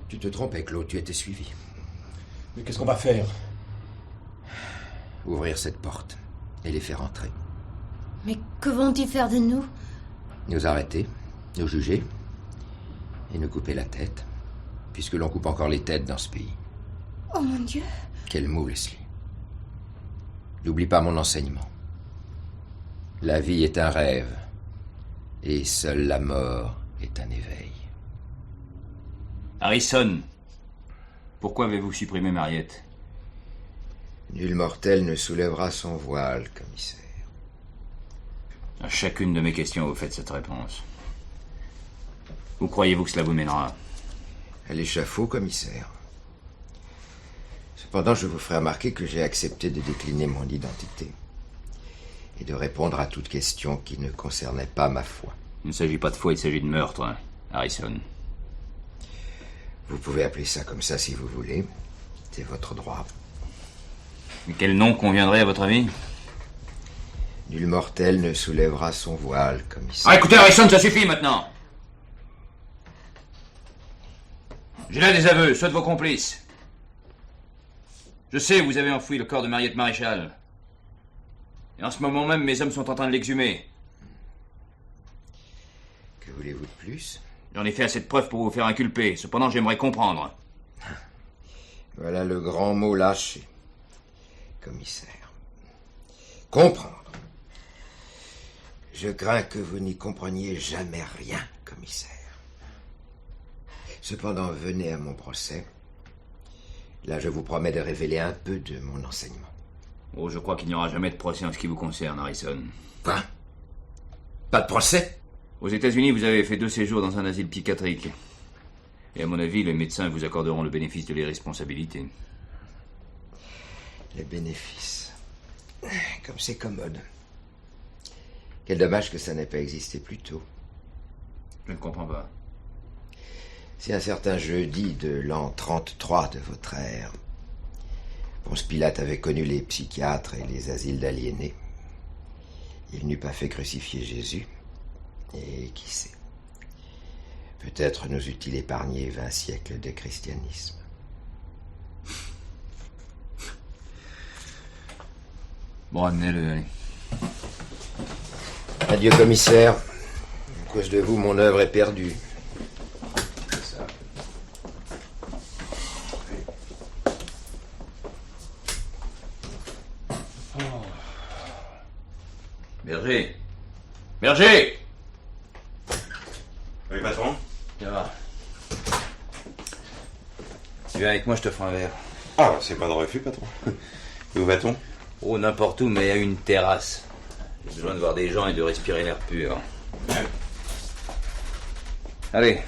Tu te trompais, Claude, tu étais suivi. Mais qu'est-ce qu'on va faire? Ouvrir cette porte et les faire entrer. Mais que vont-ils faire de nous? Nous arrêter, nous juger et nous couper la tête, puisque l'on coupe encore les têtes dans ce pays. Oh mon Dieu! Quel mot, Leslie. N'oublie pas mon enseignement. La vie est un rêve, et seule la mort est un éveil. Harrison, pourquoi avez-vous supprimé Mariette? Nul mortel ne soulèvera son voile, commissaire. À chacune de mes questions, vous faites cette réponse. Où croyez-vous que cela vous mènera? À l'échafaud, commissaire. Cependant, je vous ferai remarquer que j'ai accepté de décliner mon identité et de répondre à toute question qui ne concernait pas ma foi. Il ne s'agit pas de foi, il s'agit de meurtre, hein, Harrison. Vous pouvez appeler ça comme ça si vous voulez. C'est votre droit. Mais quel nom conviendrait à votre avis? Nul mortel ne soulèvera son voile, commissaire. Ah, écoutez, Harrison, ça suffit maintenant. J'ai là des aveux, ceux de vos complices. Je sais, vous avez enfoui le corps de Mariette Maréchal. Et en ce moment même, mes hommes sont en train de l'exhumer. Que voulez-vous de plus? J'en ai fait assez de preuves pour vous faire inculper. Cependant, j'aimerais comprendre. Voilà le grand mot lâché, commissaire. Comprendre. Je crains que vous n'y compreniez jamais rien, commissaire. Cependant, venez à mon procès. Là, je vous promets de révéler un peu de mon enseignement. Oh, je crois qu'il n'y aura jamais de procès en ce qui vous concerne, Harrison. Quoi? Pas de procès? Aux États-Unis, vous avez fait 2 séjours dans un asile psychiatrique. Et à mon avis, les médecins vous accorderont le bénéfice de l'irresponsabilité. Les bénéfices. Comme c'est commode. Quel dommage que ça n'ait pas existé plus tôt. Je ne comprends pas. C'est un certain jeudi de l'an 33 de votre ère. Ponce Pilate avait connu les psychiatres et les asiles d'aliénés. Il n'eût pas fait crucifier Jésus. Et qui sait? Peut-être nous eût-il épargné 20 siècles de christianisme. Bon, amenez-le, allez. Adieu, commissaire. À cause de vous, mon œuvre est perdue. C'est ça. Berger! Berger! Oui, patron? Ça va. Tu viens avec moi, je te ferai un verre. Ah, c'est pas de refus, patron. Et où va-t-on? Oh, n'importe où, mais à une terrasse. J'ai besoin de voir des gens et de respirer l'air pur. Allez,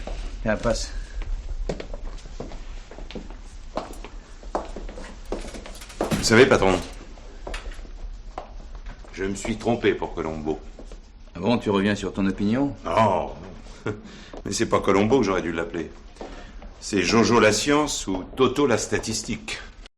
viens, passe. Vous savez, patron, je me suis trompé pour Colombo. Ah bon, tu reviens sur ton opinion? Non, mais c'est pas Colombo que j'aurais dû l'appeler. C'est Jojo la science ou Toto la statistique.